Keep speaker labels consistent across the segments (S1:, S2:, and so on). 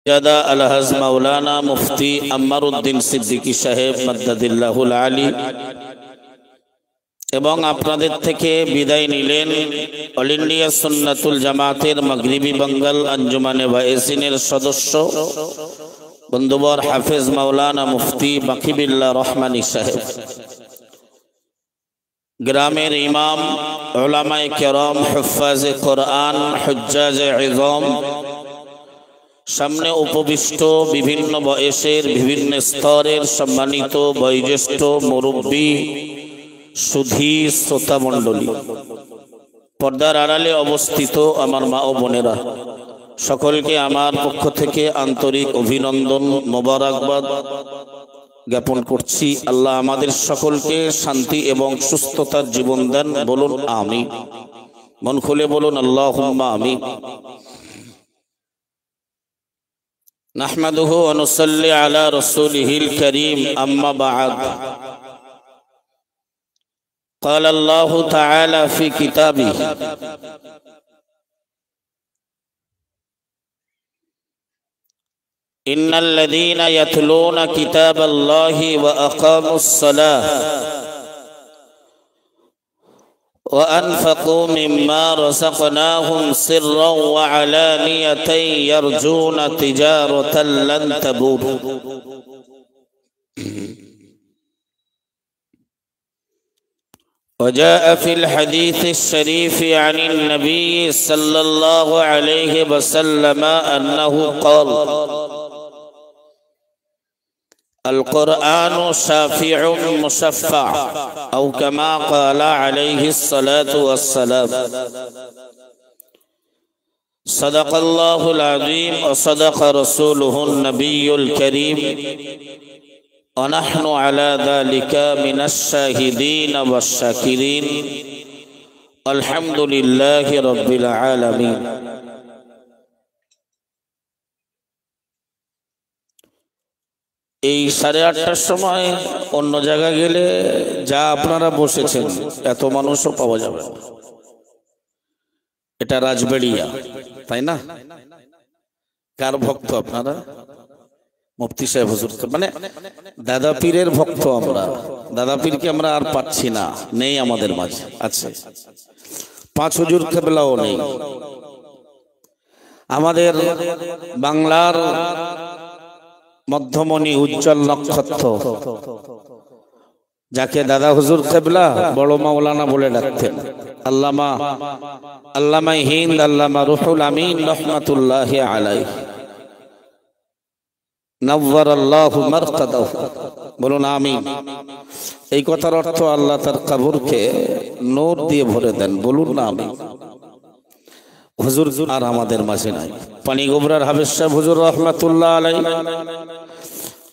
S1: জাদা আলহাজ মাওলানা মুফতি আম্মারউদ্দিন সিদ্দিকী সাহেব মাদ্দাদিল্লাহুল আলী এবং আপনাদের থেকে বিদায় নিলেন অল ইন্ডিয়া সুন্নাতুল জামাতের মাগরিবি বাঙ্গাল আঞ্জুমানে ওয়াইসিনের সদস্য বন্ধুবর হাফেজ মাওলানা মুফতি বাকিবিল্লাহ রহমানী সাহেব, গ্রামের ইমাম, উলামায়ে কেরাম, হুফাজে কোরআন, হুজ্জাজে ইযম, সামনে উপবিষ্ট বিভিন্ন বয়সের বিভিন্ন স্তরের সম্মানিত বয়োজ্যেষ্ঠ মুরব্বী, সুধী শ্রোতা মণ্ডলী, পর্দার আড়ালে অবস্থিত আমার মা ও বোনেরা, সকলকে আমার পক্ষ থেকে আন্তরিক অভিনন্দন মোবারকবাদ জ্ঞাপন করছি। আল্লাহ আমাদের সকলকে শান্তি এবং সুস্থতার জীবন দেন, বলুন আমিন। মন খুলে বলুন আল্লাহুম্মা আমিন। নাহমাদুহু ওয়া নুসাল্লি আলা রাসূলিহিল কারীম, আম্মা বা'দ। قال الله تعالى في كتابه: إن الذين يتلون كتاب الله وأقاموا الصلاة وأنفقوا مما رزقناهم سرا وعلانية يرجون تجارة لن تبور. وجاء في الحديث الشريف عن النبي صلى الله عليه وسلم أنه قال: القرآن شافع مشفع، أو كما قال عليه الصلاة والسلام. صدق الله العظيم وصدق رسوله النبي الكريم، ونحن على ذلك من الشاهدين والشاكرين، الحمد لله رب العالمين. এই 8:30টার সময় অন্য জায়গায় গেলে যা আপনারা বসেছেন এত মানুষও পাওয়া যাবে না। এটা রাজবাড়িয়া, তাই না? কার ভক্ত আপনারা? মুফতি সাহেব হুজুর, মানে দাদা পীরের ভক্ত আমরা। দাদা পীরকে আমরা আর পাচ্ছি না, নেই আমাদের মাঝে। আছে 5 হুজুর কেবলাও নেই। আমাদের বাংলার মধ্যমণি, উজ্জ্বল নক্ষত্র, যাকে দাদা হুজুর কেবলা বড় মাওলানা বলে ডাকতেন, আল্লামা হিন্দ, আল্লামা রুহুল আমিন রহমাতুল্লাহি আলাইহি, নাওয়ারাল্লাহু মারকাদাহু, বলুন আমিন। এই কথার অর্থ আল্লাহ তার কবরকে নূর দিয়ে ভরে দেন, বলুন না আমিন। হুজুর আর আমাদের মাঝে নাই। পানিগোবরার হাফেজ সাহেব হুজুর রহমাতুল্লাহ আলাইহি,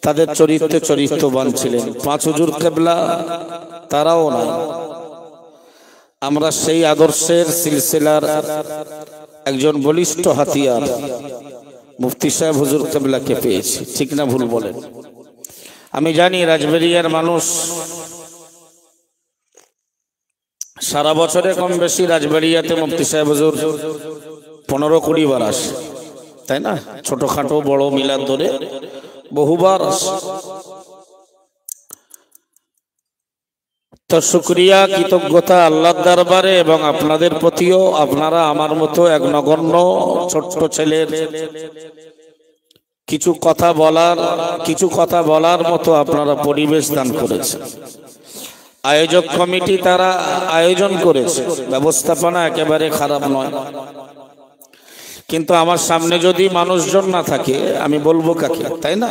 S1: তাদের চরিত্রবান ছিলেন। 5 হুজুর কেবলা তারাও নাই। আমরা সেই আদর্শের সিলসিলার একজন বলিষ্ঠ হাতিয়ার মুফতি সাহেব হুজুর কেবলাকে পেয়েছি, ঠিক না ভুল বলেন? আমি জানি রাজবাড়িয়ার মানুষ সারা বছরে কম বেশি রাজবাড়িয়াতে মুফতি সাহেব হুজুর 15-20 বার আসে, তাই না? ছোটখাটো বড় মিলাদ ধরে বহুবার আসে। তো শুকরিয়া, কৃতজ্ঞতা আল্লাহর দরবারে এবং আপনাদের প্রতিও। আপনারা আমার মতো এক নগণ্য ছোট্ট ছেলের কিছু কথা বলার মতো আপনারা পরিবেশ দান করেছেন। আয়োজক কমিটি তারা আয়োজন করেছে, ব্যবস্থাপনা একেবারে খারাপ নয়, কিন্তু আমার সামনে যদি মানুষজন না থাকে আমি বলবো কাকে, তাই না?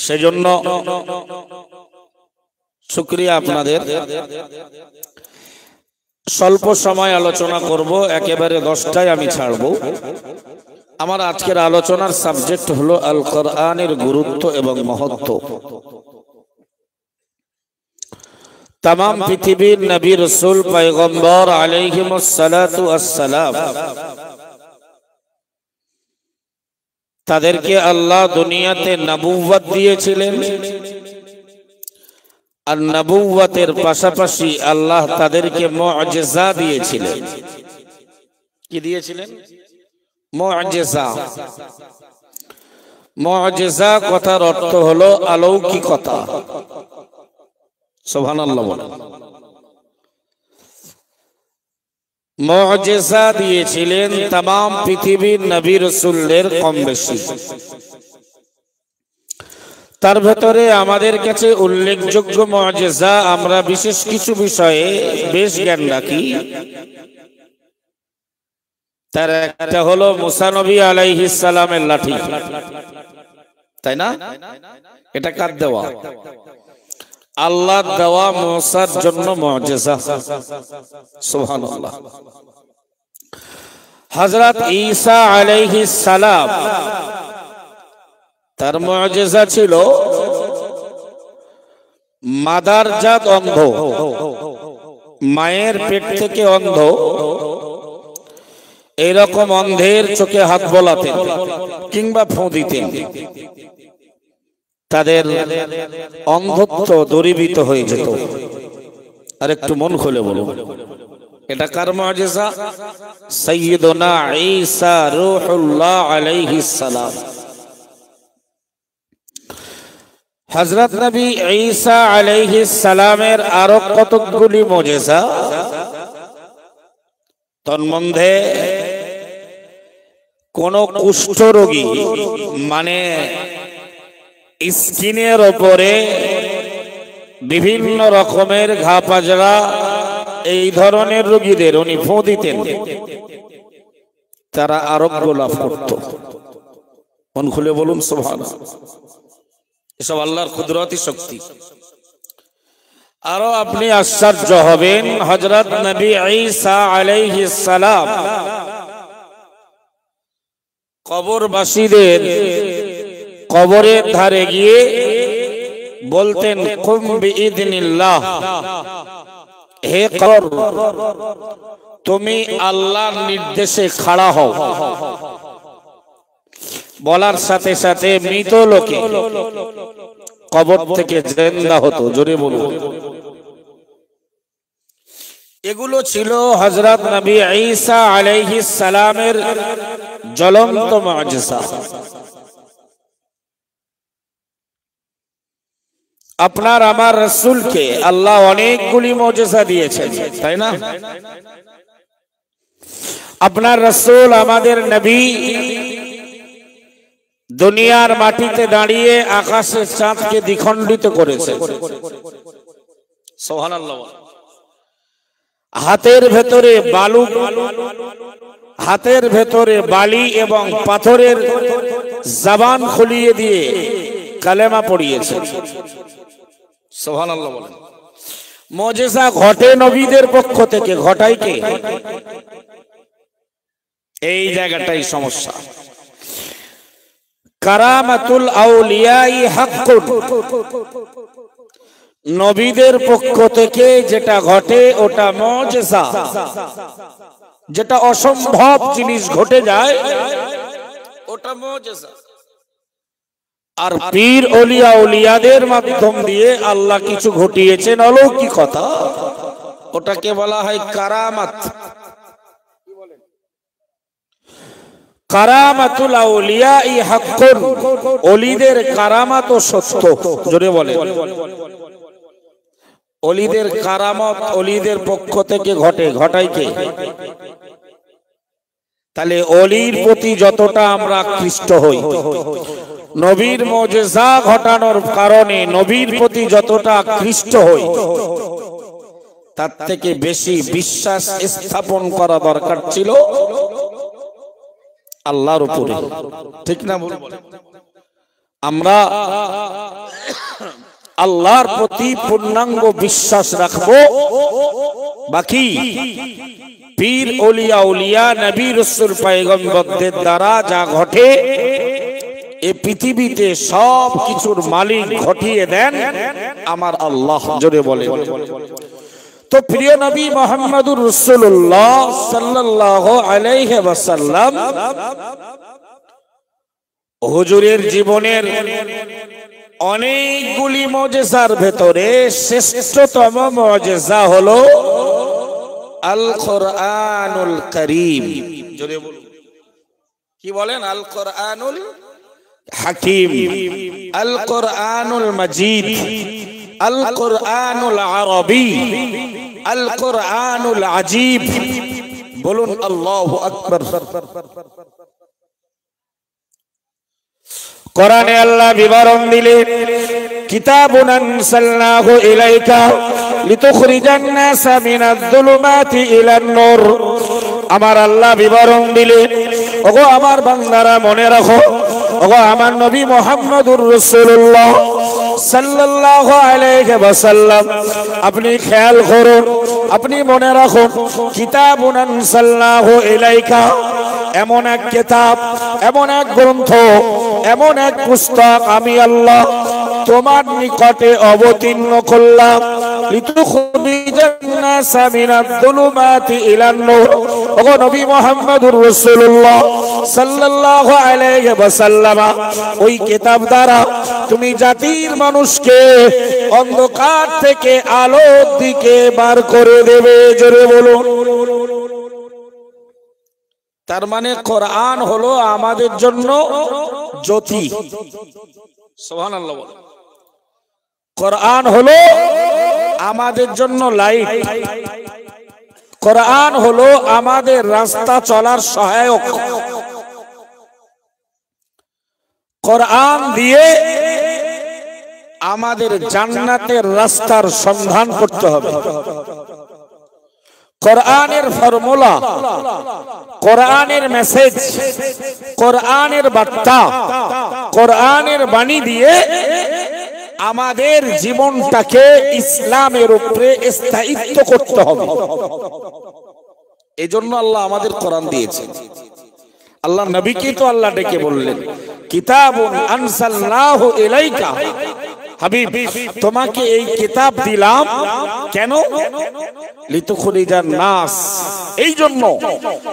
S1: সেজন্য শুকরিয়া আপনাদের। স্বল্প সময় আলোচনা করব, একেবারে 10টায় আমি ছাড়বো। আমার আজকের আলোচনার সাবজেক্ট হলো আল কোরআনের গুরুত্ব এবং মহত্ব। तमाम পৃথিবীর নবী রাসূল পয়গম্বর আলাইহিমুস সালাতু ওয়াস সালাম, তাদেরকে আল্লাহ দুনিয়াতে নবুয়ত দিয়েছিলেন, আর নবুয়তের পাশাপাশি আল্লাহ তাদেরকে মুআজিজা দিয়েছিলেন। কি দিয়েছিলেন? মুআজিজা। মুআজিজা কথার অর্থ হলো অলৌকিকতা। সুবহানাল্লাহ বলেন। মুআজিজা দিয়েছিলেন तमाम পৃথিবীর নবী রাসূলদের কম বেশি। তার ভেতরে আমাদের কাছে উল্লেখযোগ্য মুআজিজা, আমরা বিশেষ কিছু বিষয়ে বেশ জ্ঞান রাখি। তার একটা হলো মুসা নবী আলাইহিস সালামের লাঠি, তাই না? এটা কার দেওয়া? আল্লাহর দেওয়া মুসার জন্য মুআজিজা। সুবহানাল্লাহ। হযরত ঈসা আলাইহিস সালাম, তার মুআজিজা ছিল মাদারজাত অন্ধ, মায়ের পেট থেকে অন্ধ, এরকম অন্ধের চোখে হাত বোলাতেন কিংবা ফোঁ দিতেন, তাদের অন্ধত্ব দূরীভূত হয়ে যেত। আর একটু মন খুলে বলুন, এটা কার মুআজিজা? সাইয়্যিদুনা ঈসা রূহুল্লাহ আলাইহিস সালাম। হযরত নবী ঈসা আলাইহিস সালামের আরো কতগুলি মুআজিজা, তন্মধ্যে কোন কুষ্ঠ রোগী, মানে স্কিনের ওপরে বিভিন্ন রকমের ঘা পাজরা, এই ধরনের রোগীদের উনি ফোঁ দিতেন, তারা আরোগ্য লাভ করত। মন খুলে বলুন সুবহানাল্লাহ। এসব আল্লাহর কুদরতি শক্তি। আরো আপনি আশ্চর্য হবেন, হযরত নবী ঈসা আলাইহিস সালাম কবরবাসীদের কবরের ধারে গিয়ে বলতেন, কুম বিইذনিল্লাহ, হে কবর তুমি আল্লাহর নির্দেশে খাড়া হও। বলার সাথে সাথে মৃত লোকে কবর থেকে জিন্দা হতো। জোরে বলুন। এগুলো ছিল হযরত নবী ঈসা আলাইহিস সালামের জ্বলন্ত মুআজিজা। আপনার আমার রাসূলকে আল্লাহ অনেকগুলি মুআজিজা দিয়েছেন, তাই না? আপনার রাসূল, আমাদের নবী, দুনিয়ার মাটিতে দাঁড়িয়ে আকাশের চাঁদকে দ্বিখণ্ডিত করেছে। সুবহানাল্লাহ। হাতের ভেতরে বালি এবং পাথরের জবান খুলিয়ে দিয়ে কালেমা পড়িয়েছে। সুবহানাল্লাহ বলেন। মুআজিজা ঘটে নবীদের পক্ষ থেকে, ঘটায় কে? এই জায়গাটাই সমস্যা। কারামাতুল আউলিয়াই হাক্কুন, নবীদের পক্ষ থেকে যেটা ঘটে ওটা মুআজিজা। যেটা অসম্ভব জিনিস ঘটে যায় ওটা মুআজিজা। আর পীর ওলিয়া উলিয়াদের মাধ্যম দিয়ে আল্লাহ কিছু ঘটিয়েছেন অলৌকিকতা, ওটাকে বলা হয় কারামাত। কারামাতুল আউলিয়াই হাক্কুন, ওলিদের কারামাত সত্য। জোরে বলে। ওলিদের কারামত ওলিদের পক্ষ থেকে ঘটে, ঘটায় কে? তাহলে ওলির প্রতি যতটা আমরা আকৃষ্ট হই, নবীর মুআজিজা ঘটানোর কারণে নবীর প্রতি যতটা আকৃষ্ট হই, তার থেকে বেশি বিশ্বাস স্থাপন করা দরকার ছিল আল্লাহর উপরে। ঠিক না? আমরা আল্লাহর প্রতি পূর্ণাঙ্গ বিশ্বাস রাখবো, বাকি পীর ওলিয়া উলিয়া নবী রাসূল পয়গম্বরদের দ্বারা যা ঘটে এই পৃথিবীতে সব কিছুর মালিক ঘটিয়ে দেন আমার আল্লাহ। জোরে বলে। তো প্রিয় নবী মুহাম্মদুর রাসূলুল্লাহ সাল্লাল্লাহু আলাইহি ওয়াসাল্লাম হুজুরের জীবনের অনেকগুলি মুআজিজার ভেতরে শ্রেষ্ঠতম মুআজিজা হলো আল কোরআনুল কারীম। জোরে বলুন। কি বলেন? আল কোরআনুল হাকিম, আল কোরআনুল মাজিদ, আল কোরআনুল আরবি, আল কোরআনুল আजीব। বলুন আল্লাহু আকবার। কোরআনে আল্লাহ বিবরণ দিলেন, কিতাবুন আনসালনাহু ইলাইকা লিতুখরিজান নাসা মিনাজ যুলুমাতি ইলান নূর। আমার আল্লাহ বিবরণ দিলেন, ওগো আমার বান্দারা মনে রাখো, ওগো আমার নবী মুহাম্মদুর রাসূলুল্লাহ সাল্লাল্লাহু আলাইহি ওয়াসাল্লাম, আপনি খেয়াল করুন, আপনি মনে রাখুন, কিতাবুন আনসালনাহু ইলাইকা, এমন এক কিতাব, এমন এক গ্রন্থ, এমন এক পুস্তক আমি আল্লাহ তোমার নিকটে অবতীর্ণ করলাম, লিতুখরিজান নাসা মিনাজ যুলুমাতি ইলান নূর। ওগো নবী মুহাম্মদুর রাসূলুল্লাহ সাল্লাল্লাহু আলাইহি ওয়াসাল্লাম, ওই কিতাব দ্বারা তুমি জাতির মানুষকে অন্ধকার থেকে আলোর দিকে বার করে দেবে। জোরে বলুন। তার মানে কোরআন হলো আমাদের জন্য জ্যোতি। সুবহানাল্লাহ বলেন। কোরআন হলো আমাদের জন্য লাইট, কোরআন হলো আমাদের রাস্তা চলার সহায়ক। কোরআন দিয়ে আমাদের জান্নাতের রাস্তার সন্ধান করতে হবে। কোরআনের ফর্মুলা, কোরআনের মেসেজ, কোরআনের বার্তা, কোরআনের বাণী দিয়ে আমাদের জীবনটাকে ইসলামের উপরে স্থায়িত্ব করতে হবে। এজন্য আল্লাহ আমাদের কোরআন দিয়েছেন। আল্লাহ নবীকে তো আল্লাহ ডেকে বললেন, কিতাবুন আনসালনাহু ইলাইকা, হাবিব তোমাকে এই কিতাব দিলাম। কেন? লিতুখরিজান নাস, এই জন্য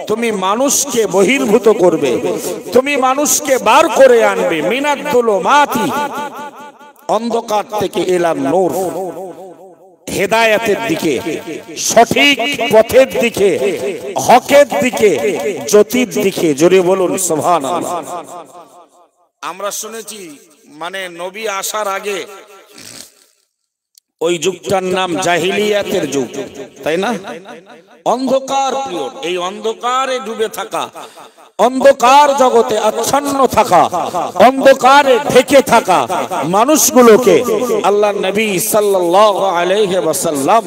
S1: তুমি মানুষকে বহির্ভূত করবে, তুমি মানুষকে বার করে আনবে, মিনাজ যুলুমাতি, অন্ধকার থেকে ইলান নূর, হেদায়েতের দিকে, সঠিক পথের দিকে, হকের দিকে, জ্যোতির দিকে। জোরে বলুন সুবহানাল্লাহ। আমরা শুনেছি মানে নবী আসার আগে ওই যুগটার নাম জাহিলিয়াতের যুগ, তাই না? অন্ধকার পিরিয়ড, এই অন্ধকারে ডুবে থাকা, অন্ধকার জগতে আচ্ছন্ন থাকা, অন্ধকারে ঢেকে থাকা মানুষগুলোকে আল্লাহ নবী সাল্লাল্লাহু আলাইহি ওয়াসাল্লাম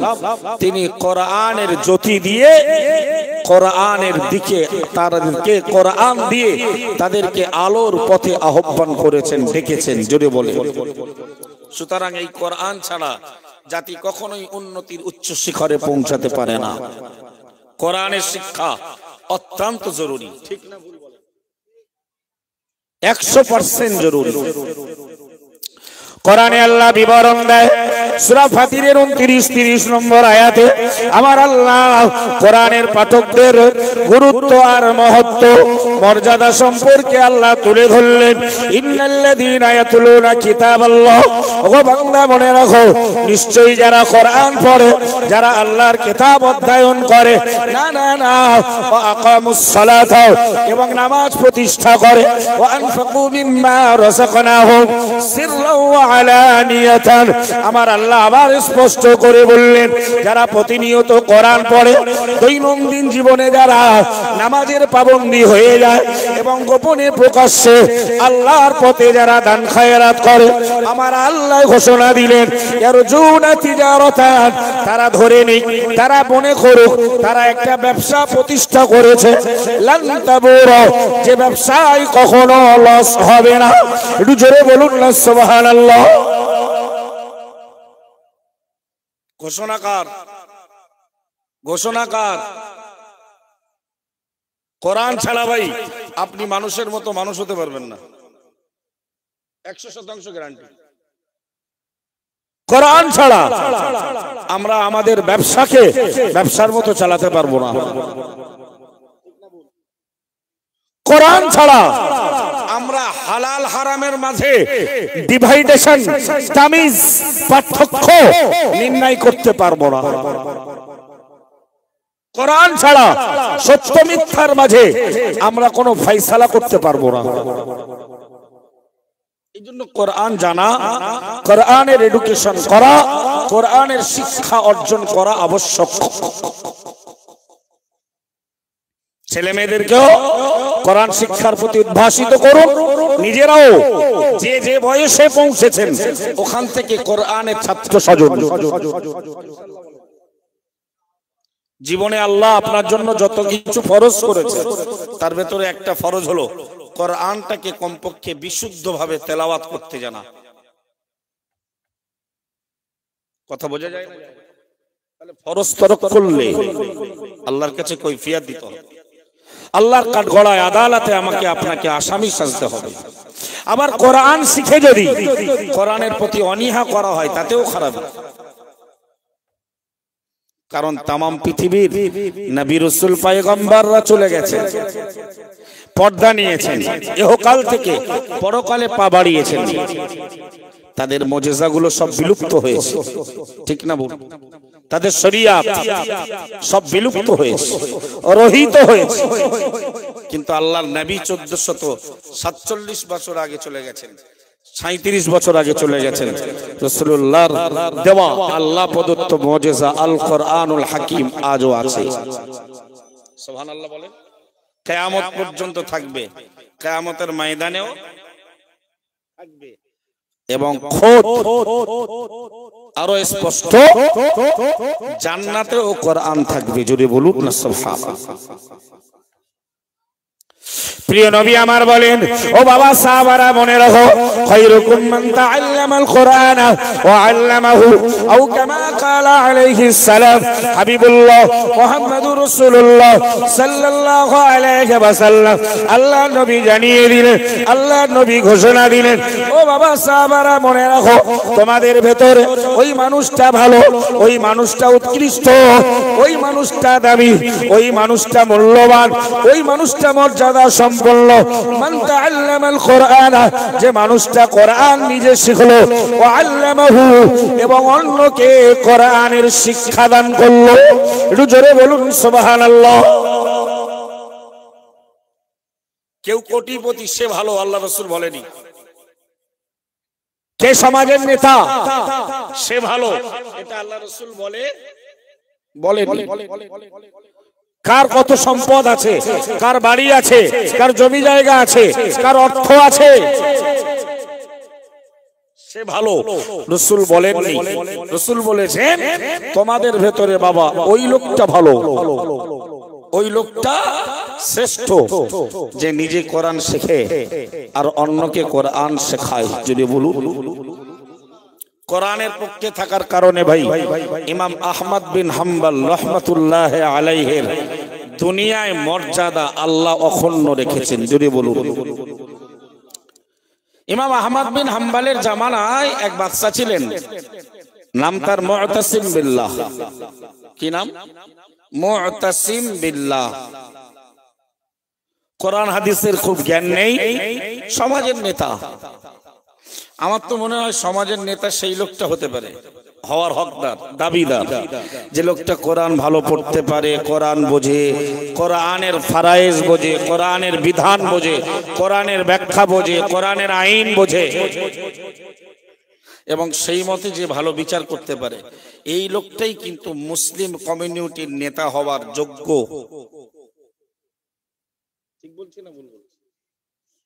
S1: তিনি কোরআনের জ্যোতি দিয়ে, কোরআনের দিকে তাদেরকে, কোরআন দিয়ে তাদেরকে আলোর পথে আহ্বান করেছেন, ডেকেছেন। জোরে বলে। সুতরাং এই কোরআন ছাড়া জাতি কখনোই উন্নতির উচ্চ শিখরে পৌঁছাতে পারে না। কোরআনের শিক্ষা অত্যন্ত জরুরি, ঠিক না? 100% জরুরি। কোরআনে আল্লাহ বিবরণ দেয় সূরা ফাতিরের 29-30 নম্বর আয়াতে, আমার আল্লাহ কোরআনের পাঠকদের গুরুত্ব আর মহত্ব, মর্যাদা সম্পর্কে আল্লাহ তুলে ধরলেন। ইন্নাল্লাযীনা ইয়াতলুনা কিতাবাল্লাহ, ওগো বান্দা মনে রাখো, নিশ্চয়ই যারা কোরআন পড়ে, যারা আল্লাহর কিতাব অধ্যয়ন করে, না না না, ওয়া আকামুস সালাতা, এবং নামাজ প্রতিষ্ঠা করে, ওয়া আনফাকু মিম্মা রাযাকনাহুম সিররাও ওয়া আলানিয়াতান, আমার আল্লাহ আবার স্পষ্ট করে বললেন, যারা প্রতিনিয়ত কোরআন পড়ে, দৈনন্দিন জীবনে যারা নামাজের পাবন্দী হয়ে যায় এবং গোপনে প্রকাশ্যে আল্লাহর পথে যারা দান খায়রাত করে, আমার আল্লাহ ঘোষণা দিলেন, ইয়ারজুনা তিজারাতান, তারা ধরে নিক, তারা মনে করুক তারা একটা ব্যবসা প্রতিষ্ঠা করেছে, লান তাবুর, যে ব্যবসায় কখনো লস হবে না। একটু জোরে বলুন না সুবহানাল্লাহ। ঘোষণাকার, ঘোষণাকার কোরআন ছাড়া ভাই আপনি মানুষের মতো মানুষ হতে পারবেন না, 100% গ্যারান্টি। কোরআন ছাড়া আমরা আমাদের ব্যবসাকে ব্যবসার মতো চালাতে পারবো না। কোরআন ছাড়া আমরা হালাল হারামের মাঝে ডিভাইডেশন, তামিজ, পার্থক্য নির্ণয় করতে পারবো না। কোরআন ছাড়া সত্য মিথ্যার মাঝে আমরা কোনো ফয়সালা করতে পারবো না। এই জন্য কোরআন জানা, কোরআনের এডুকেশন করা, কোরআনের শিক্ষা অর্জন করা আবশ্যক। ছেলে মেয়েদেরকেও কোরআন শিক্ষার প্রতি উদ্ভাসিত করুন, নিজেরাও যে যে বয়সে পৌঁছেছেন ওখান থেকে কোরআনের ছাত্র সাজুন। জীবনে আল্লাহ আপনার জন্য যত কিছু ফরজ করেছে তার ভেতরে একটা ফরজ হলো কোরআনটাকে কমপক্ষে বিশুদ্ধভাবে তেলাওয়াত করতে জানা। কথা বোঝা যায় না? তাহলে ফরজ তরক করলে আল্লাহর কাছে কৈফিয়ত দিতে হবে, আল্লাহর কাঠগড়ায় আদালতে আমাকে আপনাকে আসামি সাজতে হবে। আবার কোরআন শিখে যদি কোরআনের প্রতি অনীহা করা হয় তাতেও খারাপ, কারণ তামাম পৃথিবীর নবী রাসূল পয়গম্বররা চলে গেছে, পর্দা নিয়েছেন, ইহকাল থেকে পরকালে পা বাড়িয়েছেন, তাদের মুজিজাগুলো সব বিলুপ্ত হয়েছে, ঠিক না বল? তাদের শরিয়াত সব বিলুপ্ত হয়েছে, রহিত হয়েছে, কিন্তু আল্লাহর নবী 1447 বছর আগে চলে গেছেন, 37 বছর আগে চলে গেছেন। রাসূলুল্লাহর দেওয়া আল্লাহ প্রদত্ত মুজিজা আল কোরআনুল হাকিম আজও আছে। সুবহানাল্লাহ বলেন। কিয়ামত পর্যন্ত থাকবে, কিয়ামতের ময়দানেও থাকবে। এবং খোদ আরো স্পষ্ট জান্নাতেও কোরআন থাকবে, যদি বলুন না সুবহানাল্লাহ। প্রিয় নবী আমার বলেন, ও বাবা সাহাবারা মনে রাখো, খায়রুকুম মান তাআল্লামাল কোরআন ওয়া আল্লামাহু আও কামা ক্বালা আলাইহিস সালাম হাবিবুল্লাহ মুহাম্মাদুর রাসূলুল্লাহ সাল্লাল্লাহু আলাইহি ওয়াসাল্লাম। আল্লাহ নবী জানিয়ে দিলেন, আল্লাহ নবী ঘোষণা দিলেন, ও বাবা সাহাবারা মনে রাখো, তোমাদের ভেতরে ওই মানুষটা ভালো, ওই মানুষটা উৎকৃষ্ট, ওই মানুষটা দামি, ওই মানুষটা মূল্যবান, ওই মানুষটা মর্যাদা সম্পন্ন। মান তাআল্লামাল কোরআন, যে মানুষটা কোরআন নিজে শিখলো, ওয়া আল্লামাহু, এবং অন্যকে কোরআনের শিক্ষা দান করলো। একটু জোরে বলুন সুবহানাল্লাহ। কেউ কোটিপতি সে ভালো, আল্লাহ রাসূল বলেনি। কে সমাজের নেতা সে ভালো, এটা আল্লাহ রাসূল বলেনি। কার কত সম্পদ আছে, কার বাড়ি আছে, কার জমি জায়গা আছে, কার অর্থ আছে সে ভালো, রাসূল বলেননি। রাসূল বলেছেন তোমাদের ভেতরে বাবা ওই লোকটা ভালো, ওই লোকটা শ্রেষ্ঠ যে নিজে কোরআন শেখে আর অন্যকে কোরআন শেখায়। যদি বলুন, কোরআনের পক্ষে থাকার কারণে ভাই ইমাম আহমদ বিন হাম্বল রাহমাতুল্লাহ আলাইহির দুনিয়ায় মর্যাদা আল্লাহ অক্ষুণ্ণ রেখেছেন। যদি বলুন, ইমাম আহমদ বিন হাম্বলের জামানায় এক বাদশা ছিলেন, নাম তার মুতাসিম বিল্লাহ। কি নাম? মুতাসিম বিল্লাহ। কোরআন হাদিসের খুব জ্ঞান নেই, সমাজের নেতা। আমার তো মনে হয় সমাজের নেতা সেই লোকটা হতে পারে, হওয়ার হকদার, দাবিদার, যে লোকটা কোরআন ভালো পড়তে পারে, কোরআন বোঝে, কোরআনের ফারায়েজ বোঝে, কোরআনের বিধান বোঝে, কোরআনের ব্যাখ্যা বোঝে, কোরআনের আইন বোঝে, এবং সেই মতে যে ভালো বিচার করতে পারে। এই লোকটাই কিন্তু মুসলিম কমিউনিটির নেতা হওয়ার যোগ্য। ঠিক বলছি না ভুল বলছি?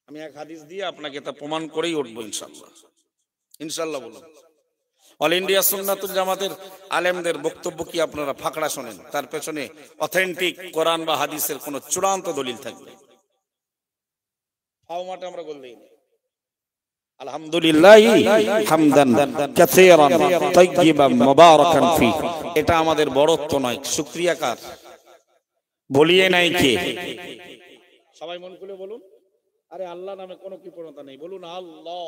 S1: আমি এক হাদিস দিয়ে আপনাকে তা প্রমাণ করেই উঠবো ইনশাআল্লাহ। ইনশাআল্লাহ বলুন। অল ইন্ডিয়া সুন্নাতুল জামাতের আলেমদের বক্তব্য কি আপনারা ফাঁকড়া শোনেন, তার পেছনে অথেন্টিক কোরআন বা হাদিসের কোন চূড়ান্ত দলিল থাকবে। ফাওমাটা আমরা বল দেই, আলহামদুলিল্লাহ হামদান কাসীরান তাইয়িবান মুবারাকান ফি। এটা আমাদের বড়ত্ব নয়, শুকরিয়া কার? বলিয়ে নাই কে? সবাই মন খুলে বলুন। আরে আল্লাহ নামে কোনো কৃপণতা নেই, বলুন আল্লাহ।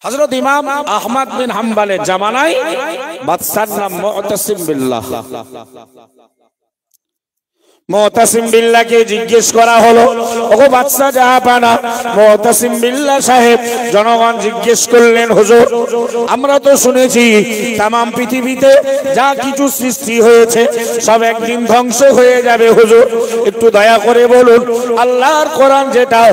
S1: হযরত ইমাম আহমদ বিন হাম্বলের জামানায় বাদশার নাম মুতাসিম বিল্লাহ।
S2: মুতাসিম বিল্লাহকে জিজ্ঞেস করা হলো, ওগো বাদশা জাহাপানা মুতাসিম বিল্লাহ সাহেব, জনগণ জিজ্ঞেস করলেন, হুজুর আমরা তো শুনেছি তাম পৃথিবীতে যা কিছু সৃষ্টি হয়েছে সব একদিন ধ্বংস হয়ে যাবে, হুজুর একটু দয়া করে বলুন আল্লাহর কোরআন যেটা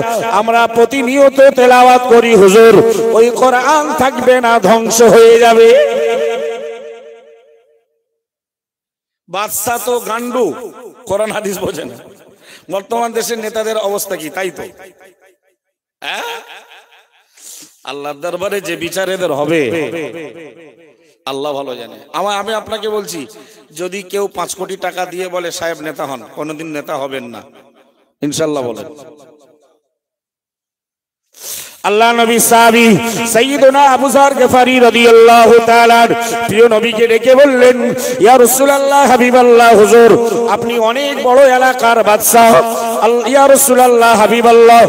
S2: আমরা প্রতিনিয়ত তেলাওয়াত করি হুজুর, ওই কোরআন থাকবে না, ধ্বংস হয়ে যাবে? বাদশা তো গান্ডু, কোরআন হাদিস বোঝে না। বর্তমান দেশের নেতাদের অবস্থা কি তাই তো? আল্লাহর দরবারে যে বিচার এদের হবে আল্লাহ ভালো জানে। আমি আপনাকে বলছি, যদি কেউ 5 কোটি টাকা দিয়ে বলে সাহেব নেতা হন, কোনোদিন নেতা হবেন না ইনশাআল্লাহ বলেন। আল্লাহ নবী সাহাবী সাইয়্যিদুনা আবু যর গফারি রাদিয়াল্লাহু তাআলা প্রিয় নবীকে ডেকে বললেন, ইয়া রাসূলুল্লাহ হাবিবাল্লাহ, হুজুর আপনি অনেক বড় এলাকার বাদশা, ইয়া রাসূলুল্লাহ হাবিবাল্লাহ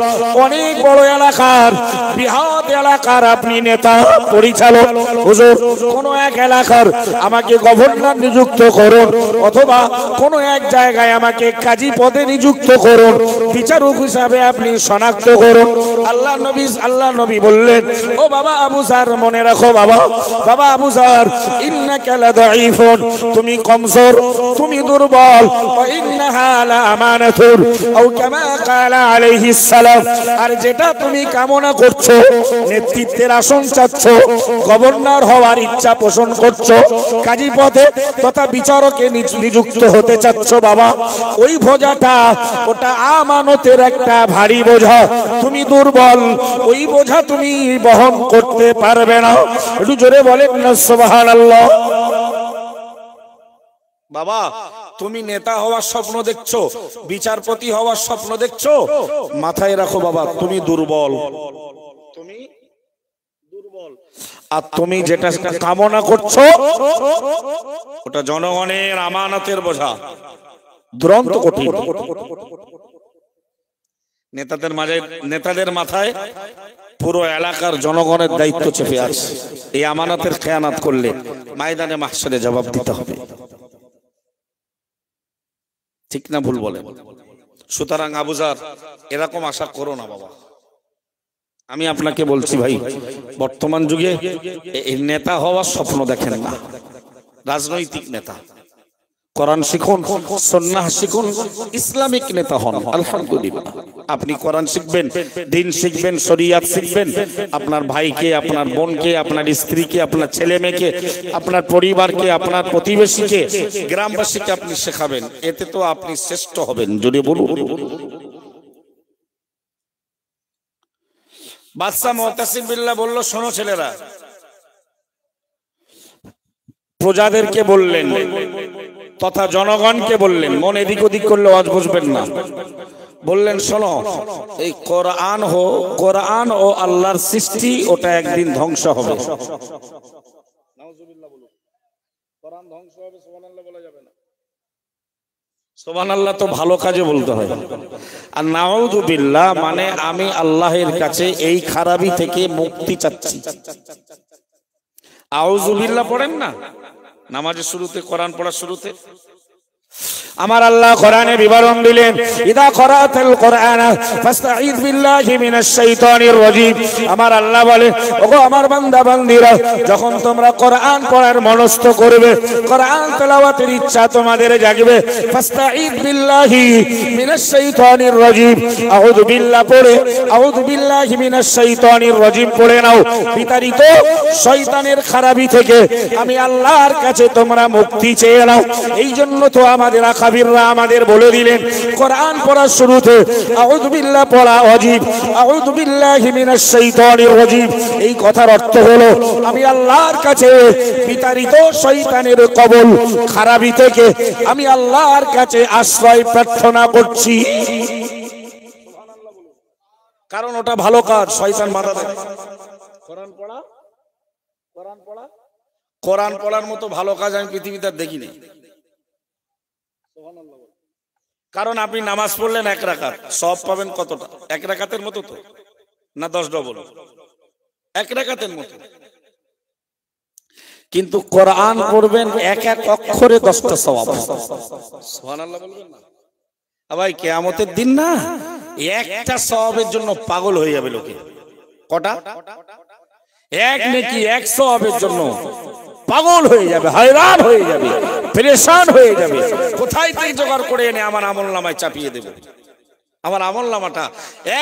S2: অনেক বড় এলাকার বৃহৎ এলাকার আপনি নেতা পরিচালক, হুজুর কোন এক এলাকার আমাকে গভর্নর নিযুক্ত করুন, অথবা কোন এক জায়গায় আমাকে কাজী পদে নিযুক্ত করুন, বিচারক হিসাবে আপনি শনাক্ত করুন। আল্লাহ নবী বললেন, ও বাবা আবু যর, মনে রাখো বাবা আবু যর, ইন্নাকা লাদাঈফুন, তুমি কমজোর, তুমি দুর্বল, ওয়া ইন্নাহা লা আমানাতুন আও কামা ক্বালা আলাইহিস সালাম, আর যেটা তুমি কামনা করছো, নেতৃত্বের আসন চাচ্ছ, গভর্নর হওয়ার ইচ্ছা পোষণ করছো, কাজী পদে তথা বিচারকে নিযুক্ত হতে চাচ্ছ বাবা, ওই বোঝাটা ওটা আমানতের একটা ভারী বোঝা, তুমি দুর্বল, ওই বোঝা তুমি বহন করতে পারবে না। একটু জোরে বলেন না সুবহানাল্লাহ। বাবা তুমি নেতা হওয়ার স্বপ্ন দেখছো, বিচারপতি হওয়ার স্বপ্ন দেখছো, মাথায় রাখো বাবা তুমি দুর্বল, তুমি দুর্বল, আর তুমি যেটা কামনা করছো ওটা জনগণের আমানতের বোঝা, দুরন্ত কঠিন। নেতাদের মাথায় পুরো এলাকার জনগণের দায়িত্ব চেপে আছে, এই আমানতের খেয়ানত করলে ময়দানে মাহশরে জবাব দিতে হবে, ঠিক না ভুল বলেন? সুতরাং আবু যর এরকম আশা করো না বাবা। আমি আপনাকে বলছি ভাই, বর্তমান যুগে নেতা হওয়ার স্বপ্ন দেখেন না, রাজনৈতিক নেতা, কোরআন শিখুন, সুন্নাহ শিখুন, ইসলামিক নেতা হন। আলহামদুলিল্লাহ আপনি কোরআন শিখবেন, দ্বীন শিখবেন, শরিয়াত শিখবেন, আপনার ভাইকে, আপনার বোনকে, আপনার স্ত্রীকে, আপনার ছেলে মেয়েকে, আপনার পরিবারকে, আপনার প্রতিবেশীকে, গ্রামবাসীকে আপনি শেখাবেন, এতে তো আপনি শ্রেষ্ঠ হবেন। যদি বলুন, বাদশা মুতাসিম বিল্লাহ বলল, শোনো ছেলেরা, প্রজাদেরকে বললেন তথা জনগণকে বললেন, মন এদিক ওদিক করলে আজ বুঝবেন না, বললেন শোনো, এই কোরআন ও আল্লাহর সৃষ্টি ওটা একদিন ধ্বংস হবে। নাউজুবিল্লাহ বলুন, কোরআন ধ্বংস হবে, সুবহানাল্লাহ বলা যাবে না। সুবহানাল্লাহ তো ভালো কাজে বলতে হয়, আর নাউজুবিল্লাহ মানে আমি আল্লাহের কাছে এই খারাপি থেকে মুক্তি চাচ্ছি। আউযুবিল্লাহ পড়েন না নামাজের শুরুতে, কোরআন পড়ার শুরুতে, আমার আল্লাহ কোরআনে বিবরণ দিলেন, ইদা করাতাল কোরআন ফাস্তাঈদ বিল্লাহি মিনাশ শাইতানির রাজীম। আমার আল্লাহ বলে, ওগো আমার বান্দা বান্দীরা, যখন তোমরা কোরআন পড়ার মনস্থ করবে, কোরআন তেলাওয়াতের ইচ্ছা তোমাদের জাগবে, ফাস্তাঈদ বিল্লাহি মিনাশ শাইতানির রাজীম, আউযু বিল্লাহ পড়ে আউযু বিল্লাহি মিনাশ শাইতানির রাজীম পড়ে নাও, বিতাড়িত শয়তানের খারাপি থেকে আমি আল্লাহর কাছে তোমরা মুক্তি চেয়ে নাও। এই জন্য তো আমাদের আকাবিররা আমাদের বলে দিলেন, কোরআন পড়ার শুরুতে আউযু বিল্লাহ পড়া ওয়াজিব, আউযু বিল্লাহি মিনাশ শাইতানির রাজীম। এই কথার অর্থ হলো আমি আল্লাহর কাছে বিতাড়িত শয়তানের কবল খারাপি থেকে আমি আল্লাহর কাছে আশ্রয় প্রার্থনা করছি। কারণ ওটা ভালো কাজ, শয়তান বাধা দেয়। কোরআন পড়ার মতো ভালো কাজ আমি পৃথিবীতে দেখিনি। কারণ আপনি নামাজ পড়লেন 1 রাকাত, সব পাবেন কতটা? 1 রাকাতের মতো তো না, 10 ডবল 1 রাকাতের মতো। কিন্তু কোরআন পড়বেন 1 অক্ষরে 10টা সওয়াব। সুবহানাল্লাহ বলবেন না?
S1: ভাই কিয়ামতের দিন না একটা সওয়াবের জন্য পাগল হয়ে যাবে লোকে। কটা? এক নেকি 100 সওয়াবের জন্য পাগল হয়ে যাবে, হয়রান হয়ে যাবে, পরেশান হয়ে যাবে। কোথায় থেকে জোগাড় করে এনে আমার আমলনামায় চাপিয়ে দেব? আমার আমলনামাটা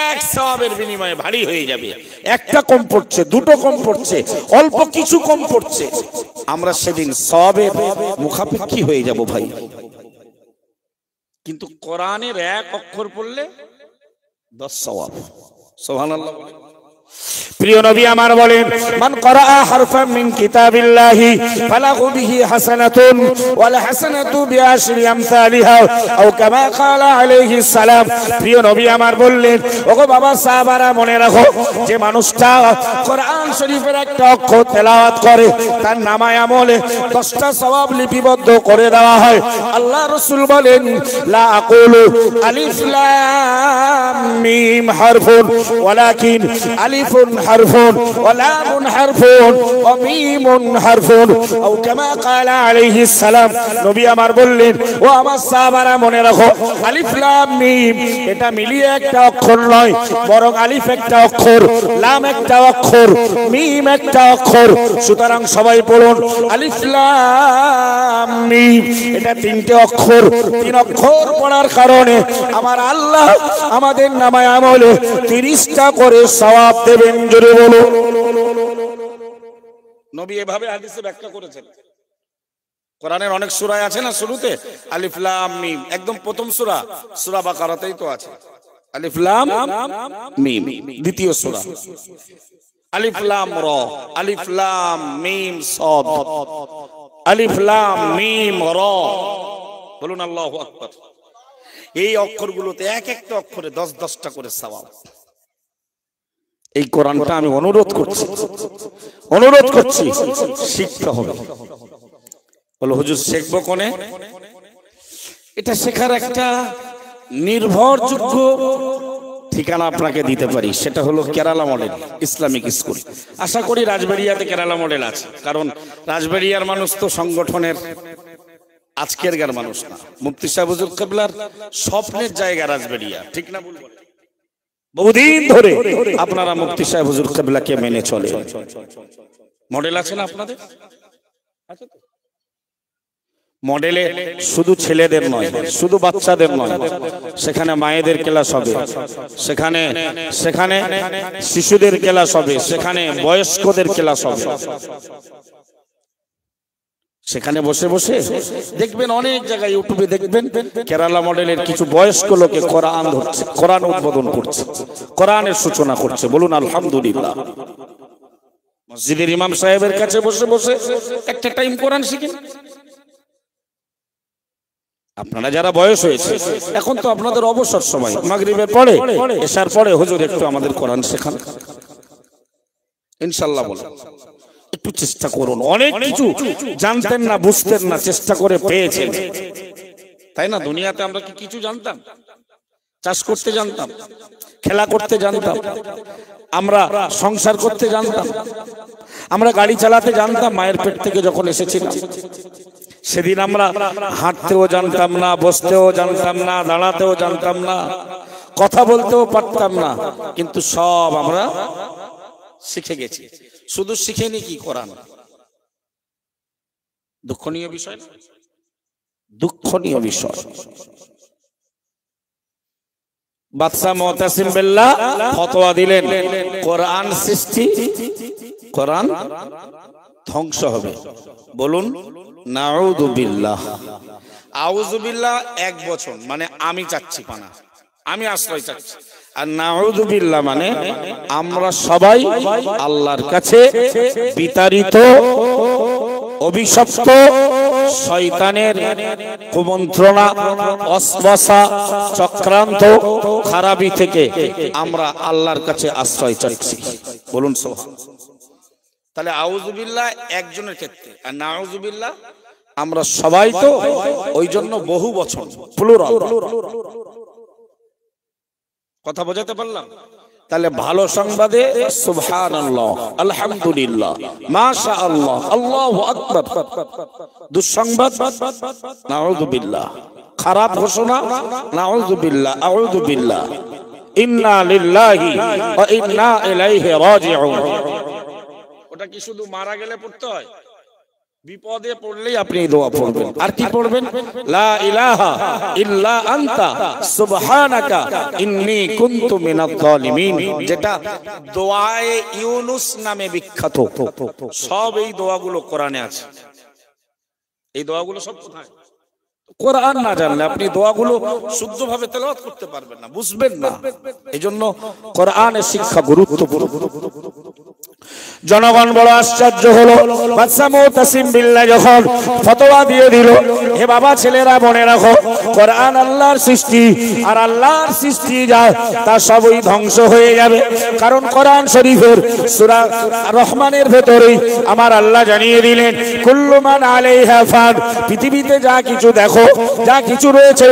S1: 1 সওয়াবের বিনিময়ে ভারী হয়ে যাবে। একটা কম পড়ছে, দুটো কম পড়ছে, অল্প কিছু কম পড়ছে, আমরা সেদিন সওয়াবের মুখাপেক্ষী হয়ে যাব ভাই। কিন্তু কোরআনের 1 অক্ষর পড়লে 10 সওয়াব। সুবহানাল্লাহ। প্রিয় নবী আমার বলেন, মান ক্বারা হারফান মিন কিতাবিল্লাহি ফালাহু বিহি হাসানাতুন ওয়াল হাসানাতু বিআশরি আমসালিহা আও কামা ক্বালা আলাইহিস সালাম। প্রিয় নবী আমার বললেন, ওগো বাবা সাহাবারা মনে রাখো, যে মানুষটা কোরআন শরীফের একটা অক্ষর তেলাওয়াত করে তার নামায় আমলে 10টা সওয়াব লিপিবদ্ধ করে দেওয়া হয়। আল্লাহ রাসূল বলেন, লা আকুলু আলিফ লাম মিম হারফুন ওয়ালাকিন আলিফুন হারফুন ওয়া লামুন হারফুন ওয়া মিমুন হারফুন আও কামা ক্বালা আলাইহিস সালাম। নবী আমার বললেন, ও আমার সাহাবারা মনে রাখো, আলিফ লাম মিম এটা মিলিয়ে একটা অক্ষর নয়, বরং আলিফ একটা অক্ষর, লাম একটা অক্ষর, মিম একটা অক্ষর। সুতরাং সবাই বলুন, আলিফ লাম মিম এটা 3টে অক্ষর। 3 অক্ষর পড়ার কারণে আমার আল্লাহ আমাদের নামায় আমলে 30টা করে সওয়াব দেবেন। জোরে বলো। নবী এভাবে হাদিসে ব্যাখ্যা করেছেন। কোরআনের অনেক সূরা আছে না, শুরুতে আলিফ লাম মিম, একদম প্রথম সূরা সূরা বাকারাতেই তো আছে আলিফ লাম মিম। দ্বিতীয় সূরা আলিফ লাম র, আলিফ লাম মিম সাদ, আলিফ লাম মিম র। বলুন আল্লাহু আকবার। এই অক্ষরগুলোতে এক একটা অক্ষরে 10-10টা করে সওয়াব। এই কোরআনটা আমি অনুরোধ করছি শিখতে হবে। বলো হুজুর শিখবো কোনে? এটা শেখার একটা নির্ভরযোগ্য ঠিকানা আপনাকে দিতে পারি, সেটা হলো কেরালা মডেল ইসলামিক স্কুল। আশা করি রাজবাড়িয়াতে কেরালা মডেল আছে, কারণ রাজবাড়িয়ার মানুষ তো সংগঠনের আজকের গার মানুষ না। মুফতি সাহেব হুজুর কিবলার স্বপ্নের জায়গা রাজবাড়িয়া, ঠিক না বলবো? বহুদিন ধরে আপনারা মুফতি সাহেব হুজুর কিবলাকে মেনে চলে। মডেল আছে না আপনাদের? মডেলে শুধু ছেলেদের নয়, শুধু বাচ্চাদের নয়, সেখানে মায়েদের ক্লাস হবে, সেখানে শিশুদের ক্লাস হবে, সেখানে বয়স্কদের ক্লাস হবে। সেখানে বসে বসে দেখবেন অনেক জায়গায় ইউটিউবে দেখবেন কেরালা মডেলের কিছু বয়স্ক লোকে কোরআন ধরছে, কোরআন উদ্বোধন করছে, কোরআনের সূচনা করছে। বলুন আলহামদুলিল্লাহ। মসজিদের ইমাম সাহেবের কাছে বসে বসে একটা টাইম কোরআন শিখেন। আপনারা যারা বয়স হয়েছে, এখন তো আপনাদের অবসর সময়, মাগরিবের পরে এশার পরে হুজুর একটু আমাদের কোরআন শেখান, ইনশাআল্লাহ বলেন। একটু চেষ্টা করুন। অনেক কিছু জানতেন না, বুঝতেন না, চেষ্টা করে পেয়েছেন, তাই না? দুনিয়াতে আমরা কি কিছু জানতাম? চাষ করতে জানতাম, খেলা করতে জানতাম, আমরা সংসার করতে জানতাম, আমরা গাড়ি চালাতে জানতাম মায়ের পেট থেকে যখন এসেছিলাম। সেদিন আমরা হাঁটতেও জানতাম না, বসতেও জানতাম না, দাঁড়াতেও জানতাম না, কথা বলতেও পারতাম না, কিন্তু সব আমরা শিখে গেছি। শুধু শিখেনি কি কোরআন? দুঃখনীয় বিষয় না? দুঃখনীয় বিষয়। বাদশা মুতাসিম বিল্লাহ ফতোয়া দিলেন, কোরআন সৃষ্টি, কোরআন ধ্বংস হবে। বলুন নাউযু বিল্লাহ। আউযু বিল্লাহ 1 বছর মানে আমি চাচ্ছি পানা, আমি আশ্রয় চাচ্ছি। আর নাউযু বিল্লাহ মানে আমরা সবাই আল্লাহর কাছে বিতাড়িত, অভিশপ্ত, শয়তানের কুমন্ত্রণা, অসওয়াসা, চক্রান্ত, খারাপি থেকে আমরা আল্লাহর কাছে আশ্রয় চাচ্ছি। বলুন সুবহানাল্লাহ। তাহলে আউযু বিল্লাহ একজনের ক্ষেত্রে, আর নাউযু বিল্লাহ আমরা সবাই তো, ওই জন্য বহু বচন, প্লুরাল। কথা বোঝাতে পারলাম? তাহলে ভালো সংবাদে সুবহানাল্লাহ, আলহামদুলিল্লাহ, মাশাআল্লাহ, আল্লাহু আকবার। দুঃসংবাদ নাউযু বিল্লাহ, খারাপ ঘোষণা, নাউযু বিল্লাহ, আউযু বিল্লাহ।
S2: ইন্না লিল্লাহি ওয়া ইন্না ইলাইহি রাজিউন। ওটা কি শুধু মারা গেলে পড়তে হয়? বিপদে পড়লেই আপনি এই দোয়া পড়বেন। আর কি পড়বেন? লা ইলাহা ইল্লা আনতা সুবহানাকা ইন্নী কুনতু মিনাজ জালিমিন, যেটা দোয়ায়ে ইউনুস নামে বিখ্যাত। সব এই দোয়াগুলো কোরআনে আছে। এই দোয়াগুলো সব কোথায়?
S1: কোরআন না জানলে আপনি দোয়াগুলো শুদ্ধভাবে তেলাওয়াত করতে পারবেন না, বুঝবেন না। এজন্য কোরআনের শিক্ষা গুরুত্বপূর্ণ।
S2: জনগণ বড় আশ্চর্য হলো, বাদশা মুতাসিম বিল্লাহ যখন ফতোয়া দিয়ে দিল, হে বাবা ছেলেরা মনে রাখো, কোরআন আল্লাহর সৃষ্টি, আর আল্লাহর সৃষ্টি যায় তা সবই ধ্বংস হয়ে যাবে। কারণ কোরআন শরীফের সূরা রহমানের ভেতরেই আমার আল্লাহ জানিয়ে দিলেন, কুল্লু মান আলাইহা ফান, পৃথিবীতে যা কিছু দেখো, যা কিছু রয়েছে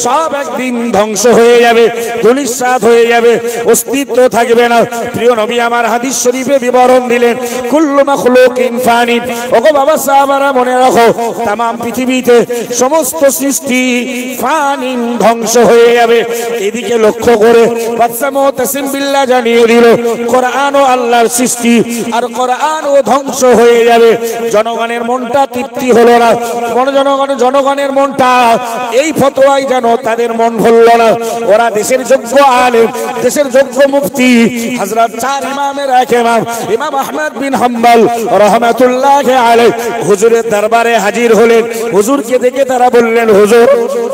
S2: সব একদিন ধ্বংস হয়ে যাবে, ধূলিসাৎ হয়ে যাবে, অস্তিত্ব থাকবে না। প্রিয় নবী আমার হাদিস শরীফে বিবরণ দিলেন, কুল্লু মাখলুকিন ফানিন। ওগো বাবা সাহাবারা মনে রাখো, तमाम পৃথিবীতে সমস্ত সৃষ্টি ফানিন, ধ্বংস হয়ে যাবে। এদিকে লক্ষ্য করে বাদশা মুতাসিম বিল্লাহ জানিয়ে দিল, কোরআনও আল্লাহর সৃষ্টি, আর কোরআনও ধ্বংস হয়ে যাবে। জনগণের মনটা তৃপ্তি হলো না। জনগণের মনটা এই ফতোয়ায় যেন তাদের মন ভরল না। ওরা দেশের যোগ্য আলেম, দেশের যোগ্য মুফতি হযরত চার ইমামের এক ইমাম ইমাম আহমদ বিন হাম্বল রাহমাতুল্লাহি আলাইহি হুজুরের দরবারে হাজির হলেন। হুজুরকে দেখে তারা বললেন, হুজুর,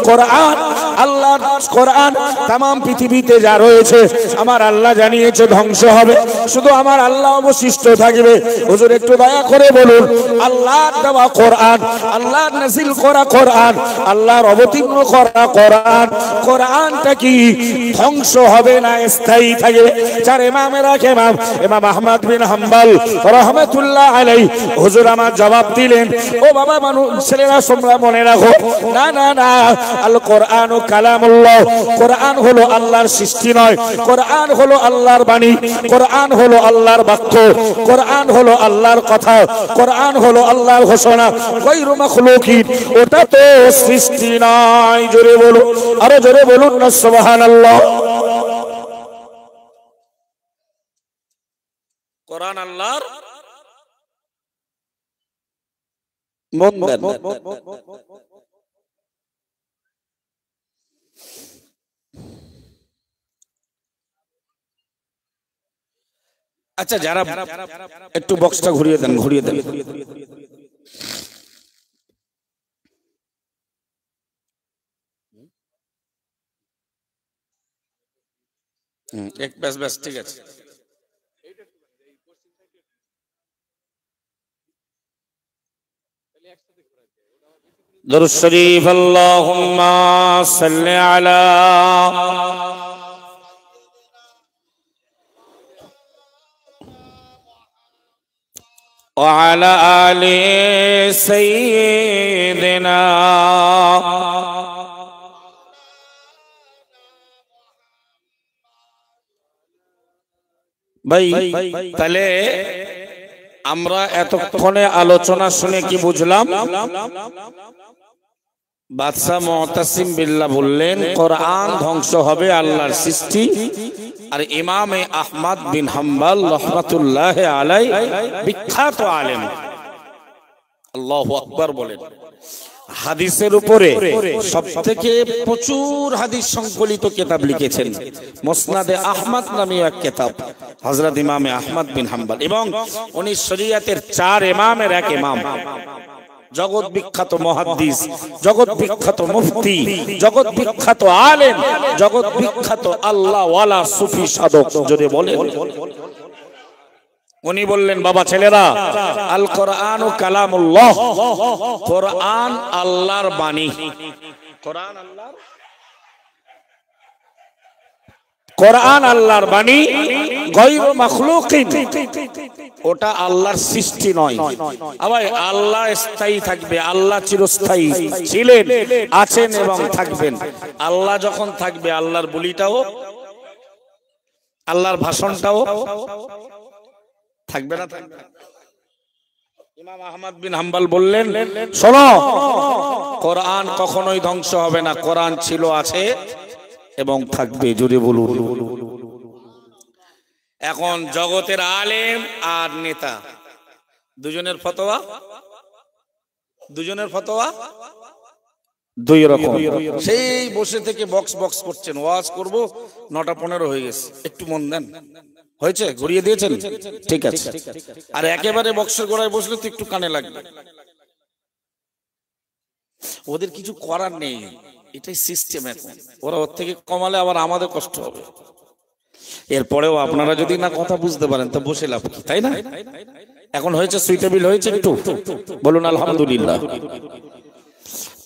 S2: কোরআন, আল্লাহর কোরআন तमाम পৃথিবীতে যা রয়েছে আমার আল্লাহ জানিয়েছে ধ্বংস হবে, শুধু আমার আল্লাহ অবশিষ্ট থাকবে। হুজুর একটু দয়া করে বলুন, আল্লাহর দেওয়া কোরআন, আল্লাহর নাযিল করা কোরআন, আল্লাহর অবতীর্ণ করা কোরআন, কোরআনটা কি ধ্বংস হবে না স্থায়ী থাকবে? চার ইমামের এক ইমাম ইমাম আহমদ বিন হাম্বল রাহমাতুল্লাহ আলাইহি হুজুর আমার জবাব দিলেন, ও বাবা মানুষ ছেলেরা তোমরা মনে রাখো, না না না, আল কোরআন ও কালামুল্লাহ, কোরআন হলো আল্লাহর সৃষ্টি নয়, কোরআন হলো আল্লাহর বাণী, কোরআন হলো আল্লাহর বাক্য, কোরআন হলো আল্লাহর কথা, কোরআন হলো আল্লাহর ঘোষণা, গায়রু মাখলুকিন, ওটা তো সৃষ্টি নয়। জোরে বলুন, আরো জোরে বলুন না সুবহানাল্লাহ।
S1: কোরআন আল্লাহর মন দেন। আচ্ছা, যারা একটু বক্সটা ঘুরিয়ে দেন, ঘুরিয়ে দেন। এক ব্যাস ব্যাস, ঠিক আছে।
S2: দরুদ শরীফ, আল্লাহুম্মা সাল্লি আলা ওয়া আলা আলি সাইয়্যিদিনা।
S1: ভাই, তাহলে আমরা এতক্ষণে আলোচনা শুনে কি বুঝলাম? বাদশা মুতাসিম বিল্লাহ বললেন কোরআন ধ্বংস হবে, আল্লাহর সৃষ্টি। আর ইমামে আহমদ বিন হাম্বল রাহমাতুল্লাহি আলাইহি বিখ্যাত আলেম, আল্লাহু আকবার বলেন, হাদিসের উপরে সবথেকে প্রচুর হাদিস সংকলিত কিতাব লিখেছেন। মুসনাদে আহমদ নামে এক কিতাব হযরত ইমামে আহমদ বিন হাম্বল, এবং উনি শরীয়তের চার ইমামের এক ইমাম, জগৎ বিখ্যাত মুহাদ্দিস, জগৎ বিখ্যাত মুফতি, জগৎ বিখ্যাত আলেম, জগৎ বিখ্যাত আল্লাহ ওয়ালা সুফি সাধক। যদি বলেন, উনি বললেন, বাবা ছেলেরা, আল কোরআন ও কালামুল্লাহ, কোরআন আল্লাহর বাণী, কোরআন আল্লাহর, কোরআন আল্লাহর বাণী, গায়রু মাখলুকিন, ওটা আল্লাহর সৃষ্টি নয়। আবার আল্লাহ স্থায়ী থাকবে, আল্লাহ চিরস্থায়ী ছিলেন, আছেন এবং থাকবেন। আল্লাহ যখন থাকবে, আল্লাহর বলিটাও, আল্লাহর ভাষণটাও থাকবে না, থাকবে। ইমাম আহমদ বিন হাম্বল বললেন, শোনো, কোরআন কখনোই ধ্বংস হবে না, কোরআন ছিল, আছে এবং থাকবে। জোরে বলুন। এখন জগতের আলেম আর নেতা দুজনের ফতোয়া দুই রকম। সেই বসে থেকে বক্স বক্স করছেন, ওয়াজ করব, 9:15 হয়ে গেছে, একটু মন দেন, হয়েছে, ঘুরিয়ে দিয়েছেন, ঠিক আছে। আর একেবারে বক্সের গোড়ায় বসলে তো একটু কানে লাগবে। ওদের কিছু করার নেই, এটাই সিস্টেম। এখন ওরা ওর থেকে কমালে আবার আমাদের কষ্ট হবে। এরপরেও আপনারা যদি না কথা বুঝতে পারেন তো বসে লাভ কি, তাই না? এখন হয়েছে, সুইটেবল হয়েছে, একটু বলুন আলহামদুলিল্লাহ।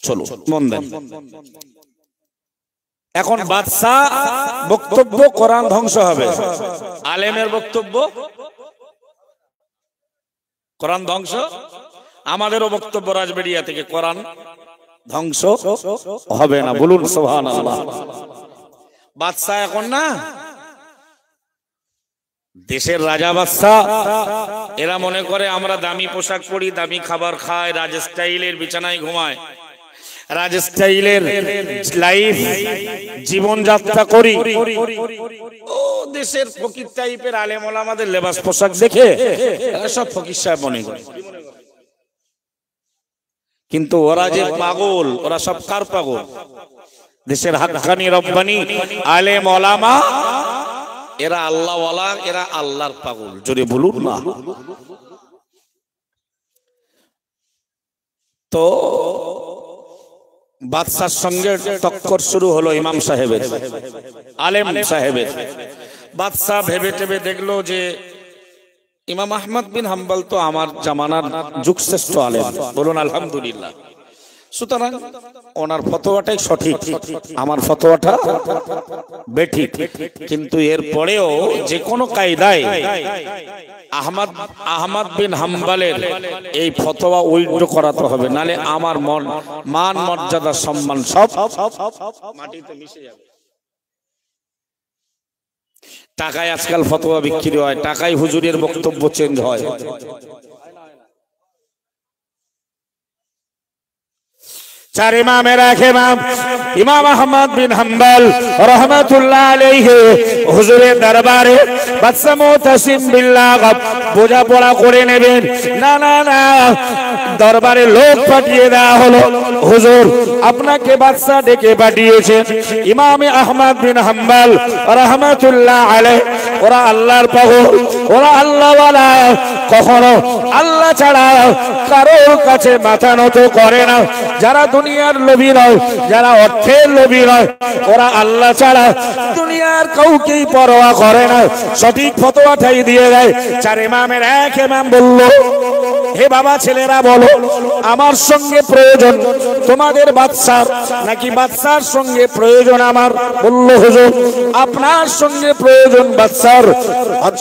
S1: চলো মন দেন। এখন বাদশা বক্তব্য, কোরআন ধ্বংস হবে। আলেমের বক্তব্য, কোরআন ধ্বংস। আমাদেরও বক্তব্য রাজবেড়িয়া থেকে, কোরআন ধ্বংস হবে না। বলুন সুবহানাল্লাহ। বাদশা এখন না, দেশের রাজা বাদশা, এরা মনে করে আমরা দামি পোশাক পরি, দামি খাবার খাই, রাজ স্টাইলের বিছানায় ঘুমায়, রাজ স্টাইলের লাইফ জীবনযাত্রা করি। ও দেশের ফকির টাইপের আলেম ওলামাদের লেবাস পোশাক দেখে এরা সব ফকির সাহেব মনে করে। কিন্তু ওরা যে পাগল, ওরা সব কার পাগল? দেশের হাক্কানি রব্বানি আলেম ওলামা, এরা আল্লাহ ওয়ালা, এরা আল্লাহর পাগল। জোরে বলুন না। তো বাদশার সঙ্গে টক্কর শুরু হলো ইমাম সাহেবের, আলেম সাহেবের। বাদশা ভেবে টেবে দেখলো যে ইমাম আহমদ বিন হাম্বল তো আমার জামানার যুগশ্রেষ্ঠ আলেম, বলুন আলহামদুলিল্লাহ। সুতরাং ওনার ফতোয়াটাই সঠিক, আমার ফতোয়াটা বেঠিক। কিন্তু এরপরেও যে কোনো কায়দায় আহমদ বিন হাম্বলের এই ফতোয়া উইথড্র করাতে হবে, নালে আমার মান মর্যাদা সম্মান সব মাটিতে মিশে যাবে। টাকায় আজকাল ফতোয়া বিক্রি হয়, টাকায় হুজুরের বক্তব্য চেঞ্জ হয়। চার ইমামের এক ইমাম ইমাম আহমদ বিন হাম্বল রাহমাতুল্লাহ আলাইহি হুজুরের দরবারে বাদশা মুতাসিম বিল্লাহ বোঝাপড়া করে নেবেন। না না না, দরবারে লোক পাঠিয়ে দেওয়া হলো, হুজুর আপনাকে বাদশা ডেকে পাঠিয়েছে। ইমাম আহমদ বিন হাম্বল রাহমাতুল্লাহ আলাইহি, ওরা আল্লাহর পাগল, ওরা আল্লাহওয়ালা, কখনো আল্লাহ ছাড়া কারোর কাছে মাথা নত করে না। যারা দুনিয়ার লোভী নয়, যারা অর্থের লোভী নয়, ওরা আল্লাহ ছাড়া দুনিয়ার কাউকেই পরোয়া করে না। সঠিক ফতোয়াটাই দিয়ে দেয়। চার ইমামের এক ইমাম বলল, হে বাবা ছেলেরা বলো, আমার সঙ্গে প্রয়োজন তোমাদের বাদশার নাকি বাদশার সঙ্গে প্রয়োজন আমার? বলল, হুজুর আপনার সঙ্গে প্রয়োজন বাদশার।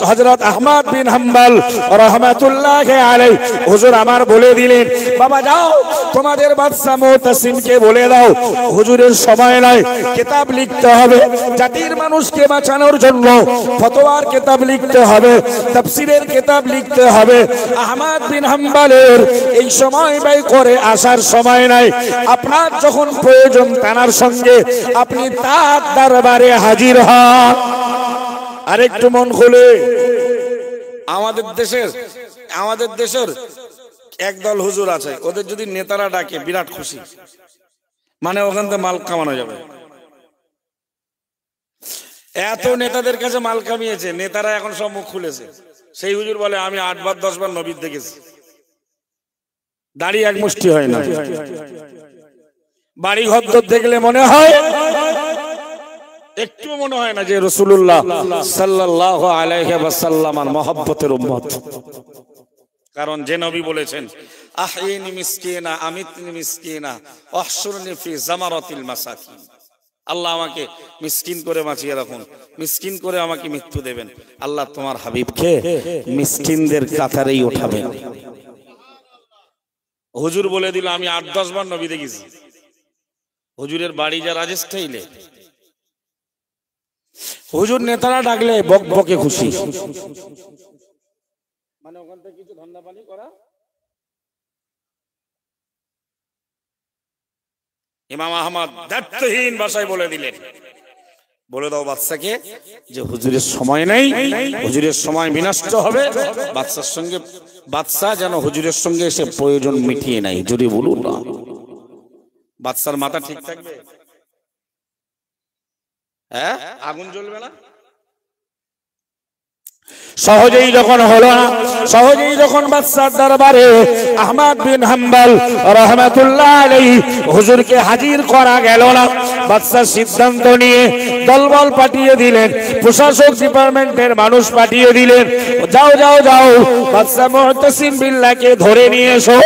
S1: হযরত আহমদ বিন হাম্বল রাহমাতুল্লাহ আলাইহি হুজুর আমার বলে দিলেন, বাবা যাও তোমাদের বাদশা মুতাসিমকে বলে দাও, হুজুরের সময় নাই, কিতাব লিখতে হবে, জাতির মানুষকে বাঁচানোর জন্য ফতোয়ার কিতাব লিখতে হবে, তাফসীরের কিতাব লিখতে হবে। আহমদ বিন হাম্বলের এই সময় ব্যয় করে আসার সময় নাই। আপনার যখন প্রয়োজন তার সঙ্গে, আপনি তার দরবারে হাজির হন। আরেকটু মন খুলে, আমাদের দেশের একদল হুজুর আছে, ওদের যদি নেতারা ডাকে বিরাট খুশি, মানে ওখান থেকে মাল কামানো যাবে। এত নেতাদের কাছে মাল কামিয়েছে, নেতারা এখন সব মুখ খুলেছে। সেই হুজুর বলে, আমি 8 বার 10 বার নবী দেখেছি, দাড়ি এক মুষ্টি হয় না, বাড়ি ঘর দেখলে মনে হয়, একটু মনে হয় না যে রাসূলুল্লাহ সাল্লাল্লাহু আলাইহি ওয়াসাল্লামের মহব্বতের উম্মত। কারণ যে নবী বলেছেন, আহইনি মিসকিনা আমিতনি মিসকিনা ওয়াহশুরনি ফি জামারাতিল মাসাকিন, আল্লাহ আমাকে মিসকিন করে বাঁচিয়ে রাখুন, মিসকিন করে আমাকে মৃত্যু দেবেন। আল্লাহ তোমার হাবিবকে মিসকিনদের কাতারেই উঠাবেন। হুজুর বলে দিল, আমি 8-10 বার নবী দেখেছি। হুজুরের বাড়ি যা রাজস্থাইলে, হুজুর নেতারা ডাকলে বকবকে খুশি, মানে ওখান থেকে কিছু ধান্দা পানি করা
S2: ইমাম আহমদ দায়িত্বহীন ভাষায় বলে দিলেন, বলে দাও বাদশাকে যে হুজুরের সময় নেই, হুজুরের সময় বিনষ্ট হবে, বাদশার সঙ্গে বাদশা যেন হুজুরের সঙ্গে এসে প্রয়োজন মিটিয়ে নাই। যদি বলুন না, বাদশার মাথা ঠিক থাকবে? হ্যাঁ, আগুন জ্বলবে না? সহজেই যখন হলো না, সহজেই যখন বাদশার দরবারে আহমদ বিন হাম্বল রাহমাতুল্লাহ আলাইহি হুজুরকে হাজির করা গেল না, বাদশা সিদ্ধান্ত নিয়ে দলবল পাঠিয়ে দিলেন, প্রশাসক ডিপার্টমেন্টের মানুষ পাঠিয়ে দিলেন, যাও যাও যাও বাদশা মুতাসিম বিল্লাহকে ধরে নিয়ে এসো।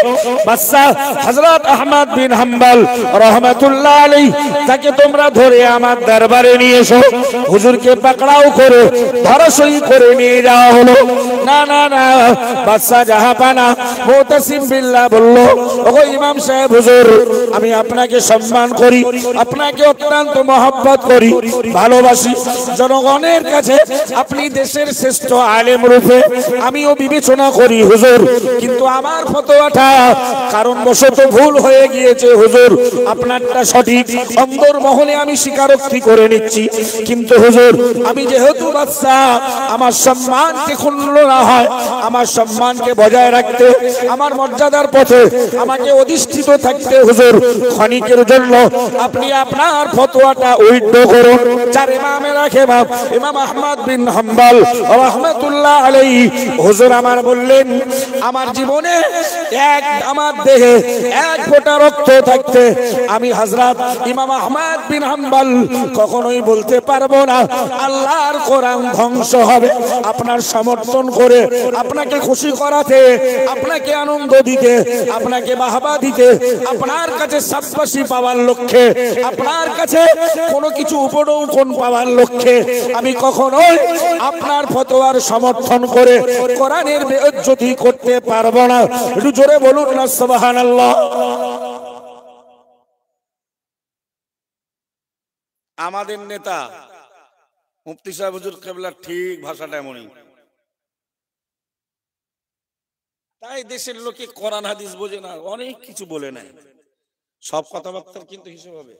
S2: বাদশা হযরত আহমদ বিন হাম্বল রাহমাতুল্লাহ আলাইহি তাকে তোমরা ধরে আমার দরবারে নিয়ে এসো। হুজুরকে পাকড়াও করে ধরাশয়ী করে নিয়ে যাওয়া হলো। না না না, বাদশা জাহাপানা মুতাসিম বিল্লাহ বলল, ওগো ইমাম সাহেব হুজুর, আমি আপনাকে সম্মান করি, আপনাকে অত্যন্ত মহব্বত করি, ভালোবাসি। জনগণের কাছে আপনি দেশের শ্রেষ্ঠ আলেম রূপে আমিও বিবেচনা করি হুজুর, কিন্তু আমার ফতোয়াটা কারণবশত ভুল হয়ে গিয়েছে হুজুর, আপনারটা সঠিক, অন্তর্মহলে আমি স্বীকারোক্তি করে নিচ্ছি, কিন্তু হুজুর আমি যেহেতু বাদশা, আমার সম্মানকে ক্ষুণ্ণ না হয়, আমার সম্মানকে বজায় রাখতে, আমার মর্যাদার পথে আমাকে অধিষ্ঠিত থাকতে হুজুর ক্ষণিকের জন্য আপনি আপনার ফতোয়াটা উইথড্র করুন। চার ইমামের ইমাম ইমাম আহমদ বিন হাম্বল রাহমাতুল্লাহ আলাইহি হুজুর আমার বললেন, আমার জীবনে আমার দেহে এক ফোঁটা রক্ত থাকতে আমি হযরত ইমাম আহমদ বিন হাম্বল কখনোই বলতে পারবো না আল্লাহর কোরআন ধ্বংস হবে। আপনার সমর্থন করে, আপনাকে খুশি করাতে, আপনাকে আনন্দ দিতে, আপনাকে বাহবা দিতে, আপনার কাছে শাবাশি পাওয়ার লক্ষ্যে, আপনার কাছে কোনো কিছু উপঢৌকন পাওয়ার লক্ষ্যে আমি কখনোই আপনার ফতোয়ার সমর্থন করে কোরআনের বেইজ্জতি করতে পারবো না। একটু জোরে বলুন না সুবহানাল্লাহ। আমাদের নেতা মুফতি সাহেব হুজুর কেবলার ঠিক ভাষাটা এমনই, তাই দেশের লোকে কোরআন হাদিস বোঝে না, অনেক কিছু বলে নাই, সব কথাবার্তার কিন্তু হিসাব হবে।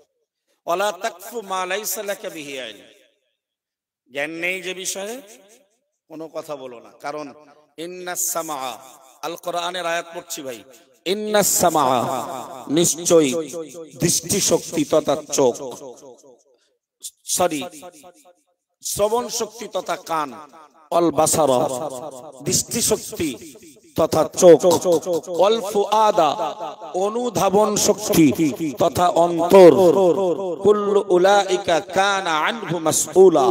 S2: ওয়ালা তাকফু মা লাইসা লাকা বিহি ইলম, জ্ঞান নেই যে বিষয়ে কোনো কথা বলো না। কারণ ইন্নাস সামা, আল কোরআনের আয়াত পড়ছি ভাই, ইন্নাস সামা নিশ্চয়ই দৃষ্টি শক্তি তথা চোখ, সরি শ্রবণ শক্তি তথা কান, অল বাসার দৃষ্টি শক্তি তথা চোখ, অল ফুআদা অনুধাবন শক্তি তথা অন্তর, কুল্লু উলাইকা কানা আনহু মাসউলা,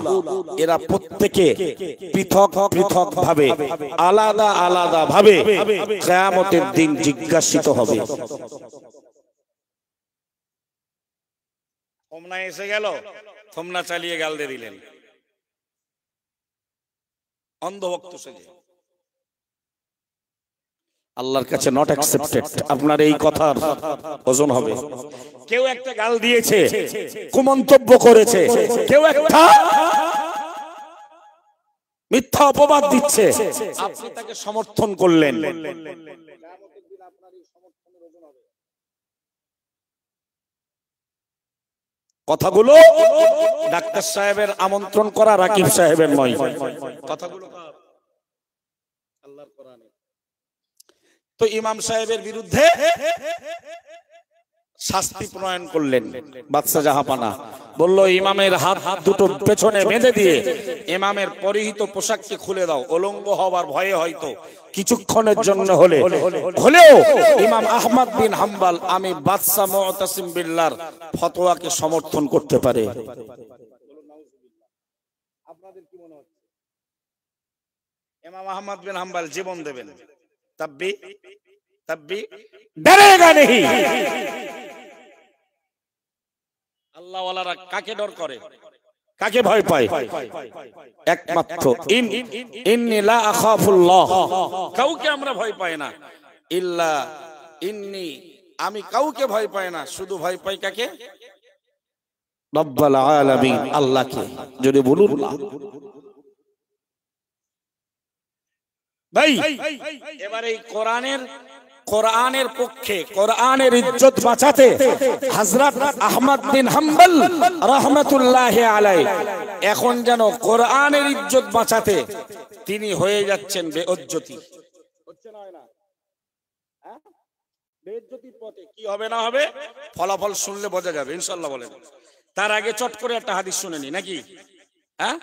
S2: এরা প্রত্যেকে পৃথক পৃথক ভাবে, আলাদা আলাদা ভাবে কিয়ামতের দিন জিজ্ঞাসিত হবে। থমনা এসে গেল, থমনা চালিয়ে গাল দিয়ে দিলেন অন্ধভক্ত সেজে। আল্লাহর কাছে নট অ্যাকসেপ্টেড। আপনার এই কথার ওজন হবে। কেউ একটা গাল দিয়েছে, কুমন্তব্য করেছে, কেউ একটা মিথ্যা অপবাদ দিচ্ছে, আপনি তাকে সমর্থন করলেন, কথাগুলো ডাক্তার সাহেবের আমন্ত্রণ করা, রাকিব সাহেবের নয়, কথাগুলো আল্লাহর কোরআনে। তো ইমাম সাহেবের বিরুদ্ধে শাস্তি প্রণয়ন করলেন বাদশা জাহাপানা, বলল ইমামের হাত দুটো পেছনে বেঁধে দিয়ে ইমামের পরিহিত পোশাককে খুলে দাও, উলঙ্গ হওয়ার ভয়ে হয়তো কিছুক্ষণের জন্য হলেও ইমাম আহমদ বিন হাম্বল আমি বাদশা মুতাসিম বিল্লাহর ফতোয়াকে সমর্থন করতে পারে। আপনাদের কি মনে হচ্ছে ইমাম আহমদ বিন হাম্বল জীবন দেবেন? তব্বি তব্বি ডরেগা নেহি। আল্লাহ ওয়ালারা কাকে ডর করে, কাকে ভয় পায়? একমাত্র ইন্নী লা আখাফুল্লাহ, কাউকে আমরা ভয় পাই না, ইল্লা ইন্নী, আমি কাউকে ভয় পাই না, শুধু ভয় পাই কাকে? রব্বুল আলামিন, আল্লাহকে। যদি বলুন না ভাই, এবারে এই কোরআনের কোরআনের পক্ষে, কোরআনের ইজ্জত বাঁচাতে হযরত আহমদ বিন হাম্বল রাহমাতুল্লাহি আলাইহি এখন যেন কোরআনের ইজ্জত বাঁচাতে তিনি হয়ে যাচ্ছেন বেইজ্জতি। হচ্ছে না, হয় না? হ্যাঁ, বেইজ্জতির পথে কি হবে না হবে ফলাফল শুনলে বোঝা যাবে ইনশাআল্লাহ। বলেন, তার আগে চট করে একটা হাদিস শুনে নি নাকি? হ্যাঁ,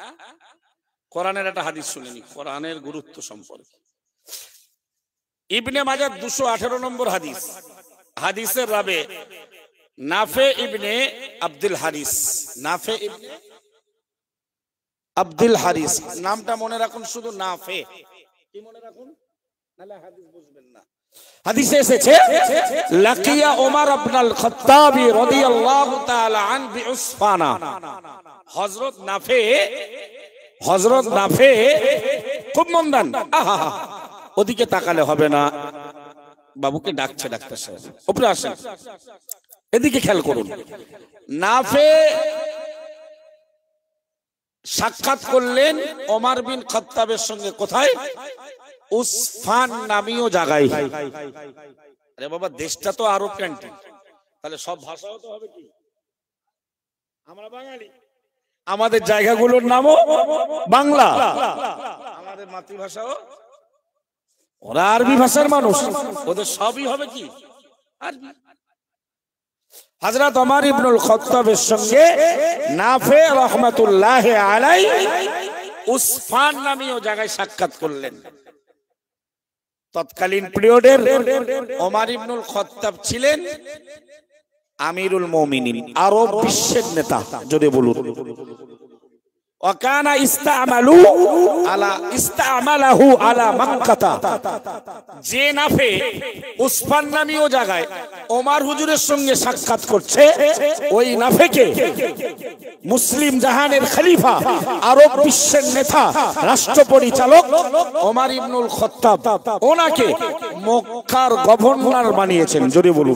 S2: কোরআনের একটা হাদিস শুনে নি কোরআনের গুরুত্ব সম্পর্কে। ইবনে মাজাহ 218 নম্বর হাদিস, হাদিসের রাবে নাফে ইবনে আব্দুল হারিস। নাফে ইবনে আব্দুল হারিস নামটা মনে রাখুন, শুধু নাফে কি মনে রাখুন, নালে হাদিস বুঝবেন না। হাদিসে এসেছে লাকিয়া ওমর ইবনুল খাত্তাব রাদিয়াল্লাহু তাআলা আন বিউসফানা। হযরত নাফে খুব মন দেন, ওদিকে তাকালে হবে না, বাবুকে ডাকছে ডাক্তার সাহেব, উপরে আসেন, এদিকে খেয়াল করুন। নাফে সাক্ষাৎ করলেন ওমর বিন খাত্তাবের সঙ্গে, কোথায়? উসফান নামীয় জায়গায়। আরে বাবা, দেশটা তো আরব কান্ট্রি, তাহলে সব ভাষাও তো হবে কি? আমরা বাঙালি, আমাদের জায়গাগুলোর নামও বাংলা, আমাদের মাতৃভাষাও, ওরা আরবি ভাষার মানুষ, ওদের সবই হবে কি? আরবি। হযরত ওমর ইবনুল খাত্তাবের সঙ্গে নাফে রাহমাতুল্লাহি আলাইহি উসফান নামীয় জায়গায় সাক্ষাৎ করলেন। তৎকালীন পিরিয়ডের ওমর ইবনুল খাত্তাব ছিলেন আমিরুল মুমিনিন, আরব বিশ্বের নেতা, যদি বলুন। ওয়াকানা ইস্তামালাহু আলা মাক্কাতা। যে নাফে উসফান নামীয় জায়গায় ওমর হুজুরের সঙ্গে সাক্ষাৎ করছে, ওই নাফেকে মুসলিম জাহানের খলিফা, আরব বিশ্বের নেতা, রাষ্ট্র পরিচালক ওমর ইবনুল খাত্তাব ওনাকে মক্কার গভর্নর বানিয়েছেন, যদি বলুন।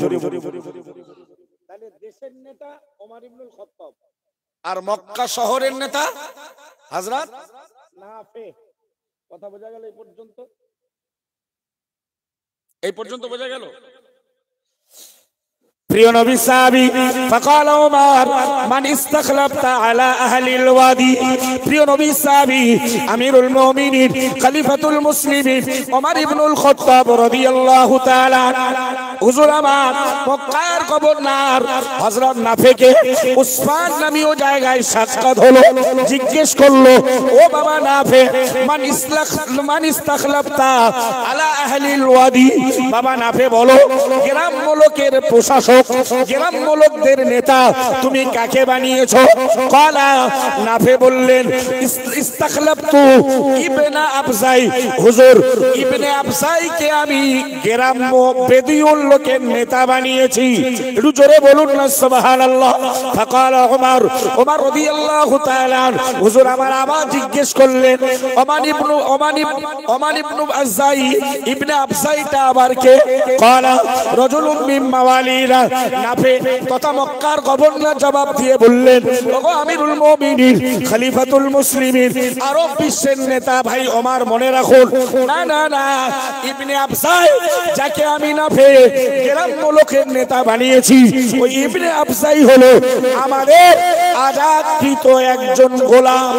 S2: তাহলে দেশের নেতা ওমর ইবনুল খাত্তাব, আর মক্কা শহরের নেতা হযরত নাফে। কথা বোঝা গেল? এই পর্যন্ত বোঝা গেল? প্রিয় নবী সাহাবী فقال عمر من استخلفت على اهل الوادي। প্রিয় নবী সাহাবী আমিরুল মুমিনিন খলিফাতুল মুসলিমিন ওমর ইবনুল খাত্তাব রাদিয়াল্লাহু তাআলা হুজুর আমার মক্কার গভর্নর হযরত নাফেকে উসফান নামীয় জায়গায় সাক্ষাৎ হলো। জিজ্ঞেস করলো, ও বাবা নাফে, মান ইস্তাখলাফতা আলা আহলিল ওয়াদি। বাবা নাফে বলো, গ্রাম্য লোকের প্রশাসক, গ্রাম্য লোকদের নেতা তুমি কাকে বানিয়েছো? ক্বালা, নাফে বললেন, ইস্তাখলাফতু ইবনে আবসাই। হুজুর, ইবনে আবসাইকে আমি গ্রাম্য বেদুইন লোকের নেতা বানিয়েছি। একটু জোরে বলুন না সুবহানাল্লাহ। ফাকালা ওমর রাদিয়াল্লাহু তাআলা, হুজুর আমার আবার জিজ্ঞেস করলেন, ওমর ইবনে আবসাই, ইবনে আবসাইটা আবার কে? ক্বালা রাজুলুম মিন মাওয়ালিনা। নাফে তথা মক্কার গভর্নর জবাব দিয়ে বললেন, ওগো আমিরুল মুমিনিন খলিফাতুল মুসলিমিন, আরব বিশ্বের নেতা ভাই ওমর, মনে রাখুন, না না না, ইবনে আবসাই যাকে আমি নাফে গ্রাম্য লোকের নেতা বানিয়েছি, ওই ইবনে আবসাই হলো আমাদের আজাদকৃত একজন গোলাম।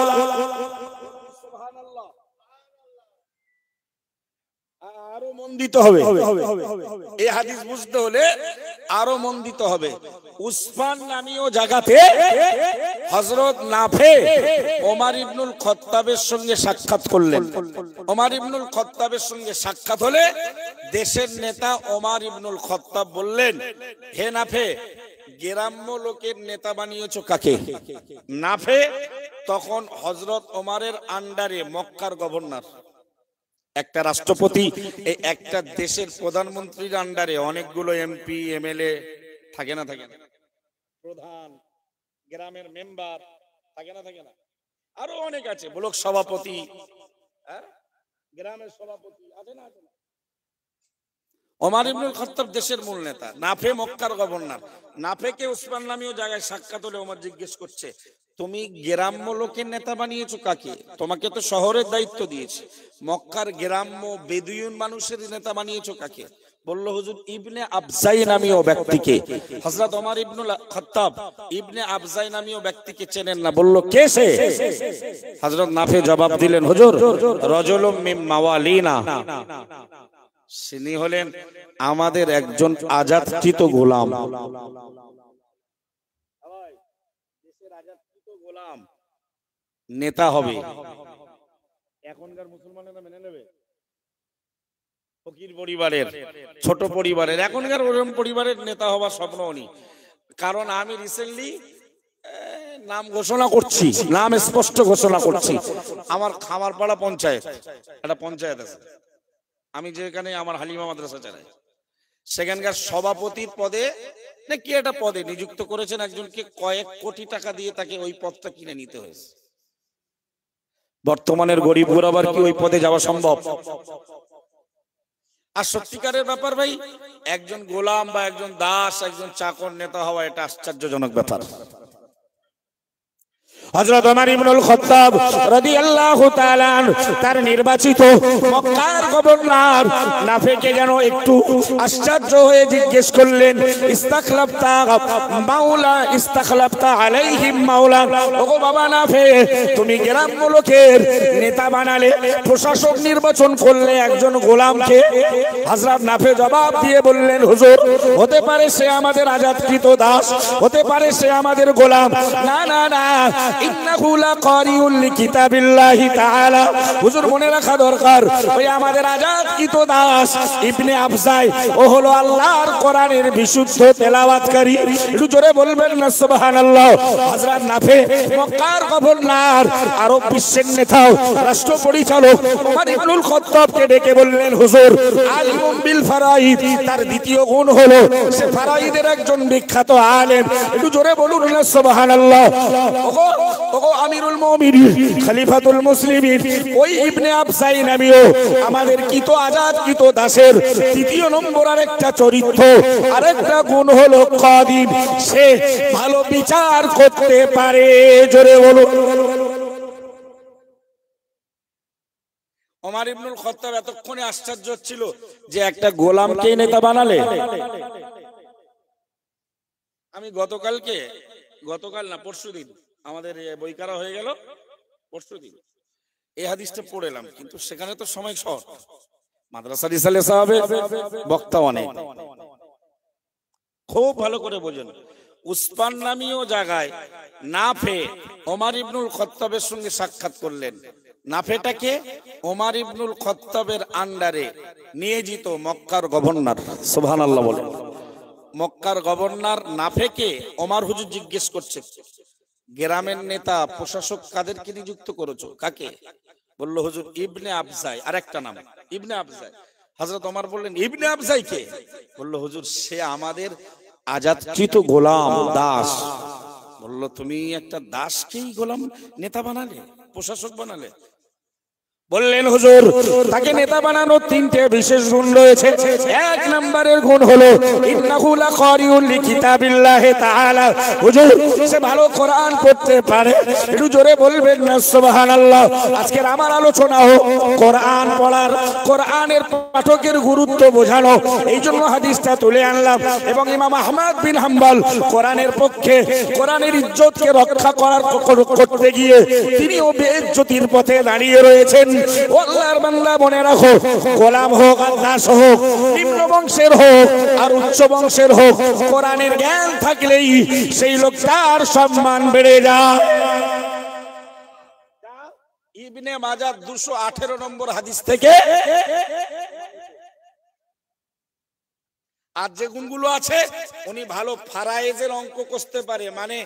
S2: আরো মন দিতে হবে, এই হাদিস বুঝতে হলে আরো মন দিতে হবে। উসফান নামীয় জায়গাতে হযরত নাফে ওমর ইবনুল খাত্তাবের সঙ্গে সাক্ষাৎ করলেন। ওমর ইবনুল খাত্তাবের সঙ্গে সাক্ষাৎ হলে দেশের নেতা ওমর ইবনুল খাত্তাব বললেন, হে নাফে, গ্রাম্য লোকের নেতা বানিয়েছো কাকে? নাফে তখন হযরত ওমরের আন্ডারে মক্কার গভর্নর, একটা রাষ্ট্রপতি, এই একটা দেশের প্রধানমন্ত্রীর আন্ডারে অনেকগুলো এমপি এমএলএ থাকে না, থাকে না, প্রধান, গ্রামের মেম্বার থাকে না, থাকে না, আরো অনেক আছে, ব্লক সভাপতি, গ্রামের সভাপতি আছে না, আছে না। ওমর ইবনুল খাত্তাব দেশের মূল নেতা, নাফে মক্কার গভর্নর। নাফেকে উসমান নামীয় জায়গায় সাক্ষাৎ হলে ওমর জিজ্ঞেস করছে, তুমি গ্রাম্য লোকের নেতা বানিয়েছো কাকে? তোমাকে তো শহরের দায়িত্ব দিয়েছে, মক্কার গ্রাম্য বেদুইন মানুষের নেতা বানিয়েছো কাকে?
S1: বলল হুজুর ইবনে আবজাই নামীয় ব্যক্তিকে, হযরত ওমর ইবনুল খাত্তাব ইবনে আবজাই নামীয় ব্যক্তিকে চেনেন না? বলল কে সে? হযরত নাফে জবাব দিলেন, হুজুর রাজুলুম মিন মাওয়ালিনা, তিনি হলেন আমাদের একজন আজাদকৃত গোলাম। দেশের আজাদকৃত গোলাম নেতা হবে, এখনকার মুসলমানেরা মেনে নেবে? ফকির পরিবারের, ছোট পরিবারের, এখনকার ওরকম পরিবারের নেতা হওয়ার স্বপ্নও নেই। কারণ আমি রিসেন্টলি নাম ঘোষণা করছি, নাম স্পষ্ট ঘোষণা করছি, আমার খামারপাড়া পঞ্চায়েত, একটা পঞ্চায়েত আছে আমি যেখানে আমার হালিমা মাদ্রাসা চালাই, সেখানকার সভাপতির পদে না কি একটা পদে নিযুক্ত করেছেন একজনকে, কয়েক কোটি টাকা দিয়ে তাকে ওই পদটা কিনে নিতে হয়েছে। বর্তমানের গরিব গোরাবার কি ওই পদে যাওয়া সম্ভব? আর সত্যিকারের ব্যাপার ভাই, একজন গোলাম বা একজন দাস, একজন চাকর নেতা হওয়া এটা আশ্চর্যজনক ব্যাপার।
S2: হযরত ওমর ইবনুল খাত্তাব রাদিয়াল্লাহু তাআলা তার নির্বাচিত মক্কার গভর্নর নাফেকে যেন একটু আশ্চর্য হয়ে জিজ্ঞেস করলেন, ইস্তাখলাফতা মাওলা ইস্তাখলাফতা আলাইহিম মাওলা, ওগো বাবা নাফে, তুমি গ্রাম্য লোকের নেতা বানালে, প্রশাসক নির্বাচন করলে একজন গোলামকে? হযরত নাফে জবাব দিয়ে বললেন, হুজুর হতে পারে সে আমাদের আজাদকৃত দাস, হতে পারে সে আমাদের গোলাম, না না না, ইন্নাহু লাকারিউল লিকিতাবিল্লাহি তাআলা। হুজুর মনে রাখা দরকার, ওই আমাদের আজাদকৃত দাস ইবনে আবজাই, ও হলো আল্লাহর কোরআনের বিশুদ্ধ তেলাওয়াতকারী। একটু জোরে বলবেন না সুবহানাল্লাহ। হযরত নাফে মক্কার গভর্নর, আরব বিশ্বের নেতা, রাষ্ট্র পরিচালক ওমর ইবনুল খাত্তাবকে ডেকে বললেন, হুজুর আলিমুম বিল ফারাইদ, তার দ্বিতীয় গুণ হলো সে ফারাইদের একজন বিখ্যাত আলেম। একটু জোরে বলুন না সুবহানাল্লাহ। ওগো আমিরুল মুমিনিন, খলিফাতুল মুসলিমিন, ওই ইবনে আবজাই নামীয় আমাদের কিত আজাদকৃত দাসের তৃতীয় নম্বর আরেকটা চরিত্র, আরেকটা গুণ হলো কাদিম, সে ভালো বিচার করতে পারে। জোরে বলুন।
S1: ওমর ইবনুল খাত্তাব এতক্ষণে আশ্চর্য হচ্ছিল যে একটা গোলামকে নেতা বানালে। আমি গতকাল না পরশুদিন আমাদের বইকারা হয়ে গেল, পরশুদিন এই হাদিসটা পড়েলাম, কিন্তু সেখানে তো সময় শর্ট, মাদ্রাসা রিসালে সাহাবে বক্তা অনেক, খুব ভালো করে বোঝেন। উসমান নামীয় জায়গায় নাফে ওমর ইবনুল খাত্তাবের সঙ্গে সাক্ষাৎ করলেন। নাফেটাকে ওমর ইবনুল খাত্তাবের আন্ডারে নিয়োজিত মক্কার গভর্নর, সুবহানাল্লাহ বলেন। মক্কার গভর্নর নাফেকে ওমর হুজুর জিজ্ঞেস করছে, গ্রামের নেতা প্রশাসক কাদেরকে নিযুক্ত করেছো, কাকে? বলল হুজুর ইবনে আবজাই, আরেকটা নাম ইবনে আবজাই। হযরত ওমর বললেন, ইবনে আবজাই কে? বলল হুজুর সে আমাদের আজাদকৃত গোলাম, দাস। বলল তুমি একটা দাসকেই গোলাম নেতা বানালে, প্রশাসক বানালে?
S2: বললেন, হুজুর তাকে নেতা বানানোর তিনটে বিশেষ গুণ রয়েছে। এক নম্বরের গুণ হলো ইন্নাহু লাকারিউল লিকিতাবিল্লাহি তাআলা, হুজুর সে ভালো কোরআন পড়তে পারে। একটু জোরে বলবেন না সুবহানাল্লাহ। আজকের আমার আলোচনা হোক কোরআন পড়ার, কোরআনের পাঠকের গুরুত্ব বোঝানো, এই জন্য হাদিসটা তুলে আনলাম। এবং ইমাম আহমদ বিন হাম্বল কোরআনের পক্ষে, কোরআনের ইজ্জতকে রক্ষা করতে গিয়ে তিনিও বেইজ্জতির পথে দাঁড়িয়ে রয়েছেন। ও আল্লাহর বান্দা মনে রাখো, গোলাম হোক আর দাস হোক, নিম্ন বংশের হোক আর উচ্চ বংশের হোক, কোরআনের জ্ঞান থাকলেই সেই লোকটার সম্মান বেড়ে যায়।
S1: ইবনে মাজাহ 218 নম্বর হাদিস থেকে। আর যে গুণগুলো আছে, উনি ভালো ফারায়েজের অঙ্ক কষতে পারে, মানে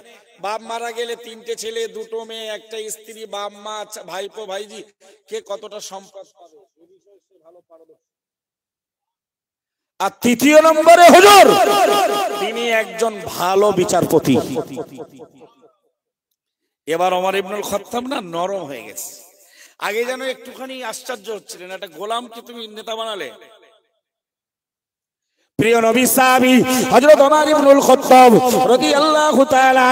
S1: বাপ মারা গেলে 3টে ছেলে 2টো মেয়ে, একটা স্ত্রী, বাপ মা, ভাইপো ভাইজি কে কতটা সম্পদ পাবে, এই বিষয়ে সে ভালো পারদর্শী। আর তৃতীয় নম্বরে হুজুর তিনি একজন ভালো বিচারপতি। এবার ওমর ইবনুল খাত্তাব না নরম হয়ে গেছে। আগে যেন একটুখানি আশ্চর্য হচ্ছিলেন, একটা গোলামকে তুমি নেতা বানালে।
S2: প্রিয় নবী সাহাবী হযরত ওমর ইবনুল খাত্তাব রাদিয়াল্লাহু তাআলা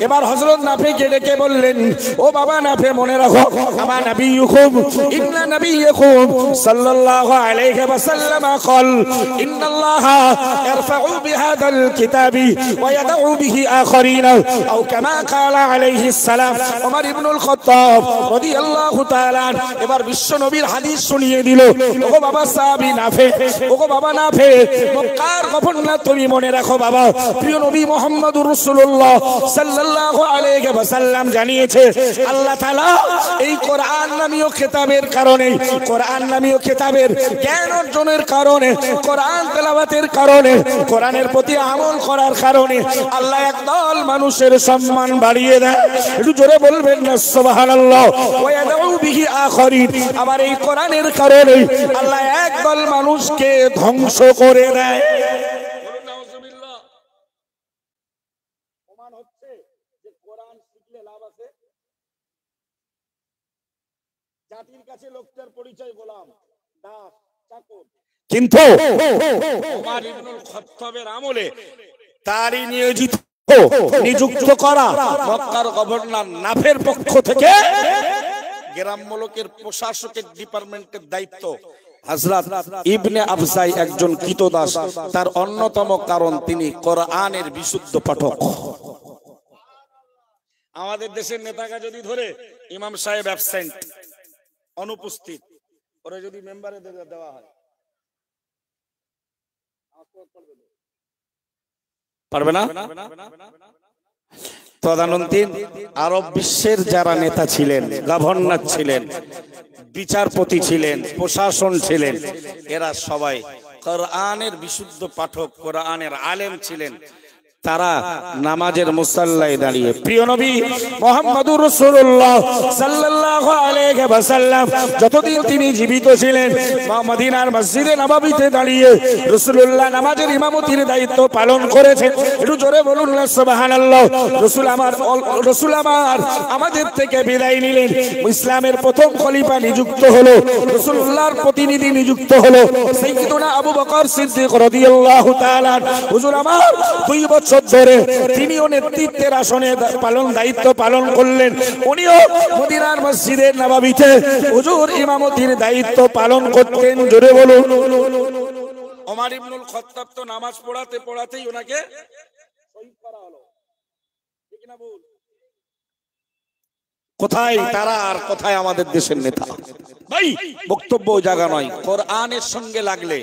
S2: এবার হযরত নাফেকে ডেকে বললেন, ও বাবা নাফে, মনে রাখো আমার নবিয়ুকুম ইন্না নবিয়ুকুম সাল্লাল্লাহু আলাইহি ওয়াসাল্লাম قال ان الله يرفع بهذا الكتاب ويدع به اخرين او كما قال عليه السلام। ওমর ইবনুল খাত্তাব রাদিয়াল্লাহু তাআলা এবার বিশ্ব নবীর হাদিস শুনিয়ে দিল। ও বাবা সাহাবী নাফে, ও বাবা নাফে, মক্কার গভর্নর, তুমি মনে রাখো বাবা, প্রিয় নবী মুহাম্মদুর রাসূলুল্লাহ সাল্লাল্লাহু আলাইহি ওয়াসাল্লাম জানিয়েছে আল্লাহ তাআলা এই কোরআন নামীয় কিতাবের কারণে, কোরআন নামীয় কিতাবের জ্ঞান অর্জনের কারণে, কোরআন তেলাওয়াতের কারণে, কোরআনের প্রতি আমল করার কারণে আল্লাহ একদল মানুষের সম্মান বাড়িয়ে দেয়। একটু জোরে বলবেন না সুবহানাল্লাহ। ওয়া ইয়াদউ বিহি আখরিন, আবার এই কোরআনের কারণে আল্লাহ একদল মানুষকে ধ্বংস করে দেয়। বলুন নাউজুবিল্লাহ। প্রমাণ হচ্ছে যে কোরআন শিখলে লাভ আছে। জাতির কাছে লোকটার পরিচয় গোলাম, দাস, চাকর, কিন্তু ওমর ইবনুল খাত্তাবের আমলে তারই নিযুক্ত করা মক্কার গভর্নর নাফের পক্ষ থেকে গ্রাম্য লোকের প্রশাসকের ডিপার্টমেন্টের দায়িত্ব হযরত ইবনে আফসাই একজন কৃতদাস। তার অন্যতম কারণ তিনি কোরআনের বিশুদ্ধ পাঠক। আমাদের দেশের নেতাকে যদি ধরে ইমাম সাহেব অ্যাবসেন্ট, অনুপস্থিত, ওরা যদি মেম্বারে দেওয়া হয় পারবে না। তদানীন্তন আরব বিশ্বের যারা নেতা ছিলেন, গভর্নর ছিলেন, বিচারপতি ছিলেন, প্রশাসন ছিলেন, এরা সবাই কোরআনের বিশুদ্ধ পাঠক, কোরআনের আলেম ছিলেন। তারা নামাজের মুসাল্লায় দাঁড়িয়ে প্রিয় নবী মুহাম্মদুর রাসূলুল্লাহ সাল্লাল্লাহু আলাইহি ওয়াসাল্লাম যতদিন তিনি জীবিত ছিলেন মদিনার মসজিদে নববীতে দাঁড়িয়ে রাসূলুল্লাহ নামাজের ইমামতির দায়িত্ব পালন করেছেন। একটু জোরে বলুন না সুবহানাল্লাহ। রাসূল আমার আমাদের থেকে বিদায় নিলেন, ইসলামের প্রথম খলিফা নিযুক্ত হলো, রাসূলুল্লাহর প্রতিনিধি নিযুক্ত হলো সাইয়্যিদুনা আবু বকর সিদ্দিক রাদিয়াল্লাহু তাআলা। হুজুর আমার 2 বছর ধরে তিনিও নেতৃত্বের আসনে দায়িত্ব পালন করলেন। উনিও মদিনার মসজিদের নববীতে হুজুর ইমামতির দায়িত্ব পালন করতেন। জোরে বলুন। ওমর ইবনুল খাত্তাব তো নামাজ পড়াতেই ওনাকে শহীদ করা হলো, ঠিক না বল? কোথায় তারা আর কোথায় আমাদের দেশের নেতা? ভাই বক্তব্য জায়গা নয়। কোরআনের সঙ্গে লাগলে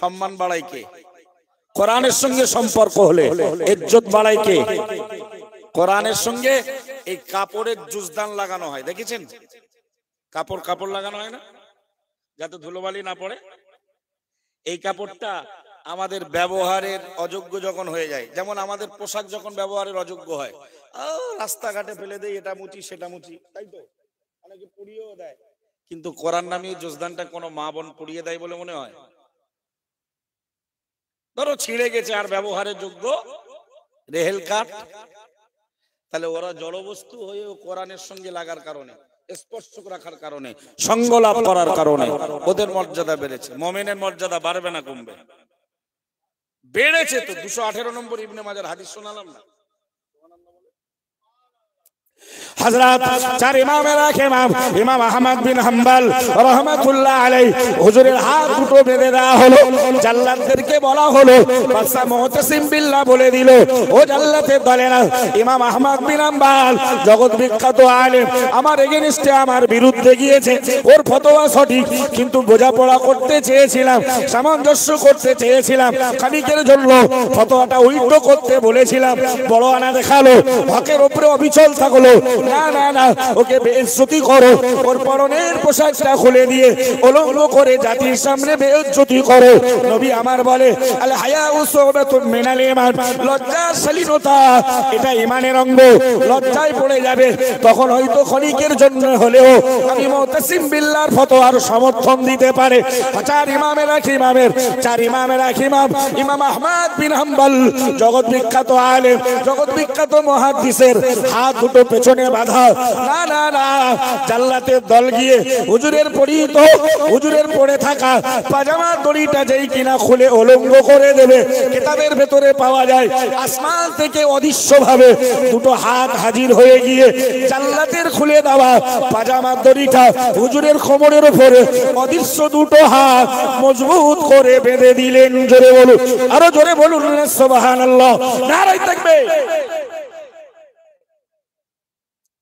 S2: সম্মান বাড়ায় কে? কোরআনের সঙ্গে সম্পর্ক হলে ইজ্জত বাড়ায় কে? কোরআনের সঙ্গে এই কাপড়ের জুজদান লাগানো হয়, দেখেছেন? কাপড় লাগানো হয় না, যাতে ধুলোবালি না পড়ে। এই কাপড়টা আমাদের ব্যবহারের অযোগ্য যখন হয়ে যায়, যেমন আমাদের পোশাক যখন ব্যবহারের অযোগ্য হয়, রাস্তাঘাটে ফেলে দেয়, এটা মুচি সেটা মুচি, তাই তো অনেকে পুড়িয়েও দেয়। কিন্তু কোরআন নামীয় জুজদানটা কোনো মা বোন পুড়িয়ে দেয় বলে মনে হয়? ধরো ছিঁড়ে গেছে আর ব্যবহারের যোগ্য রেহেল কাঠ, তাহলে ওরা জড়বস্তু হয়ে কোরআনের সঙ্গে লাগার কারণে, স্পর্শ রাখার কারণে, সঙ্গ লাভ করার কারণে ওদের মর্যাদা বেড়েছে। মুমিনের মর্যাদা বাড়বে না কমবে? বেড়েছে তো। 218 নম্বর ইবনে মাজার হাদিস শোনালাম না? হযরত চার ইমামের এক ইমাম আহমদ বিন হাম্বল রাহমাতুল্লাহ আলাইহি, হুজুরের হাত দুটো বেঁধে দেওয়া হলো। জাল্লাতদেরকে বলা হলো, বাদশা মুতাসিম বিল্লাহ বলে দিল, ও জাল্লাতের দলেরা, ইমাম আহমদ বিন হাম্বল জগৎ বিখ্যাত আলেম, আমার এগেইনস্টে, আমার বিরুদ্ধে গিয়েছে। ওর ফতোয়া সঠিক, কিন্তু বোঝাপড়া করতে চেয়েছিলাম, সামঞ্জস্য করতে চেয়েছিলাম, খানিকের জন্য ফতোয়াটা উল্টো করতে বলেছিলাম। বড় আনা দেখালো, হকের উপরে অবিচল থাকলো। না না না, ওকে বেইজ্জতি করো, ওর পরনের পোশাকটা খুলে দিয়ে উলঙ্গ করে জাতির সামনে বেইজ্জতি করো। নবী আমার বলে, আল হায়াউ শুবাতুন মিনাল ঈমান, লজ্জা শালীনতা এটা ঈমানের অঙ্গ। লজ্জায় পড়ে যাবে, তখন হয়তো ক্ষণিকের জন্য হলেও আমি মুতাসিম বিল্লাহর ফতোয়ার সমর্থন দিতে পারে। চার ইমামের এক ইমাম ইমাম আহমদ বিন হাম্বল, জগৎ বিখ্যাত আলেম, জগৎ বিখ্যাত মুহাদ্দিসের হাত দুটো পেছনে বাঁধা, না না না, জাল্লাতের দল গিয়ে হুজুরের পরিহিত, হুজুরের পরে থাকা পাজামা দড়িটা যেই কিনা খুলে উলঙ্গ করে দেবে, কিতাবের ভেতরে পাওয়া যায় আসমান থেকে অদৃশ্যভাবে দুটো হাত হাজির হয়ে গিয়ে জাল্লাতের খুলে দেওয়া পাজামা দড়িটা হুজুরের কোমরের উপরে অদৃশ্য দুটো হাত মজবুত করে বেঁধে দিলেন। জোরে বলুন, আরো জোরে বলুন সুবহানাল্লাহ, নারায়ে তাকবীর।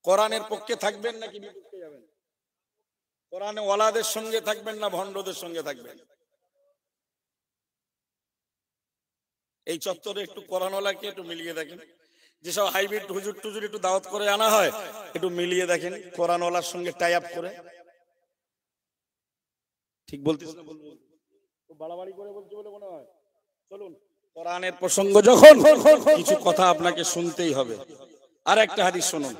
S2: কোরআনের পক্ষে থাকবেন নাকি বিপক্ষে যাবেন? কোরআনে ওয়ালাদের সঙ্গে থাকবেন না ভণ্ডদের সঙ্গে থাকবেন? এই চত্বরে একটু কোরআনওয়ালাকে একটু মিলিয়ে দেখেন, যেসব হাইব্রিড হুজুর টুজুর একটু দাওয়াত করে আনা হয়, একটু মিলিয়ে দেখেন কোরআনওয়ালার সঙ্গে টাই আপ করে। ঠিক বলতেছ না? বলবো বাড়াবাড়ি করে বলছি বলে মনে হয়। চলুন, কোরআনের প্রসঙ্গ যখন, কিছু কথা আপনাকে শুনতেই হবে। আর একটা হাদিস শুনুন,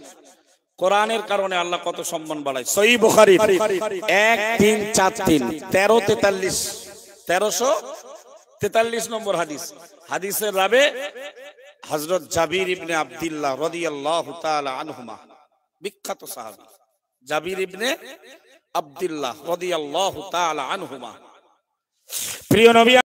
S2: কোরআনের কারণে আল্লাহ কত সম্মান বাড়ায়। সহিহ বুখারী 1343 1343 নম্বর হাদিস। হাদিসের রাবে হযরত জাবির ইবনে আব্দুল্লাহ রাদিয়াল্লাহু তাআলা আনহুমা, বিখ্যাত সাহাবী জাবির ইবনে আব্দুল্লাহ রাদিয়াল্লাহু তাআলা আনহুমা। প্রিয় নবী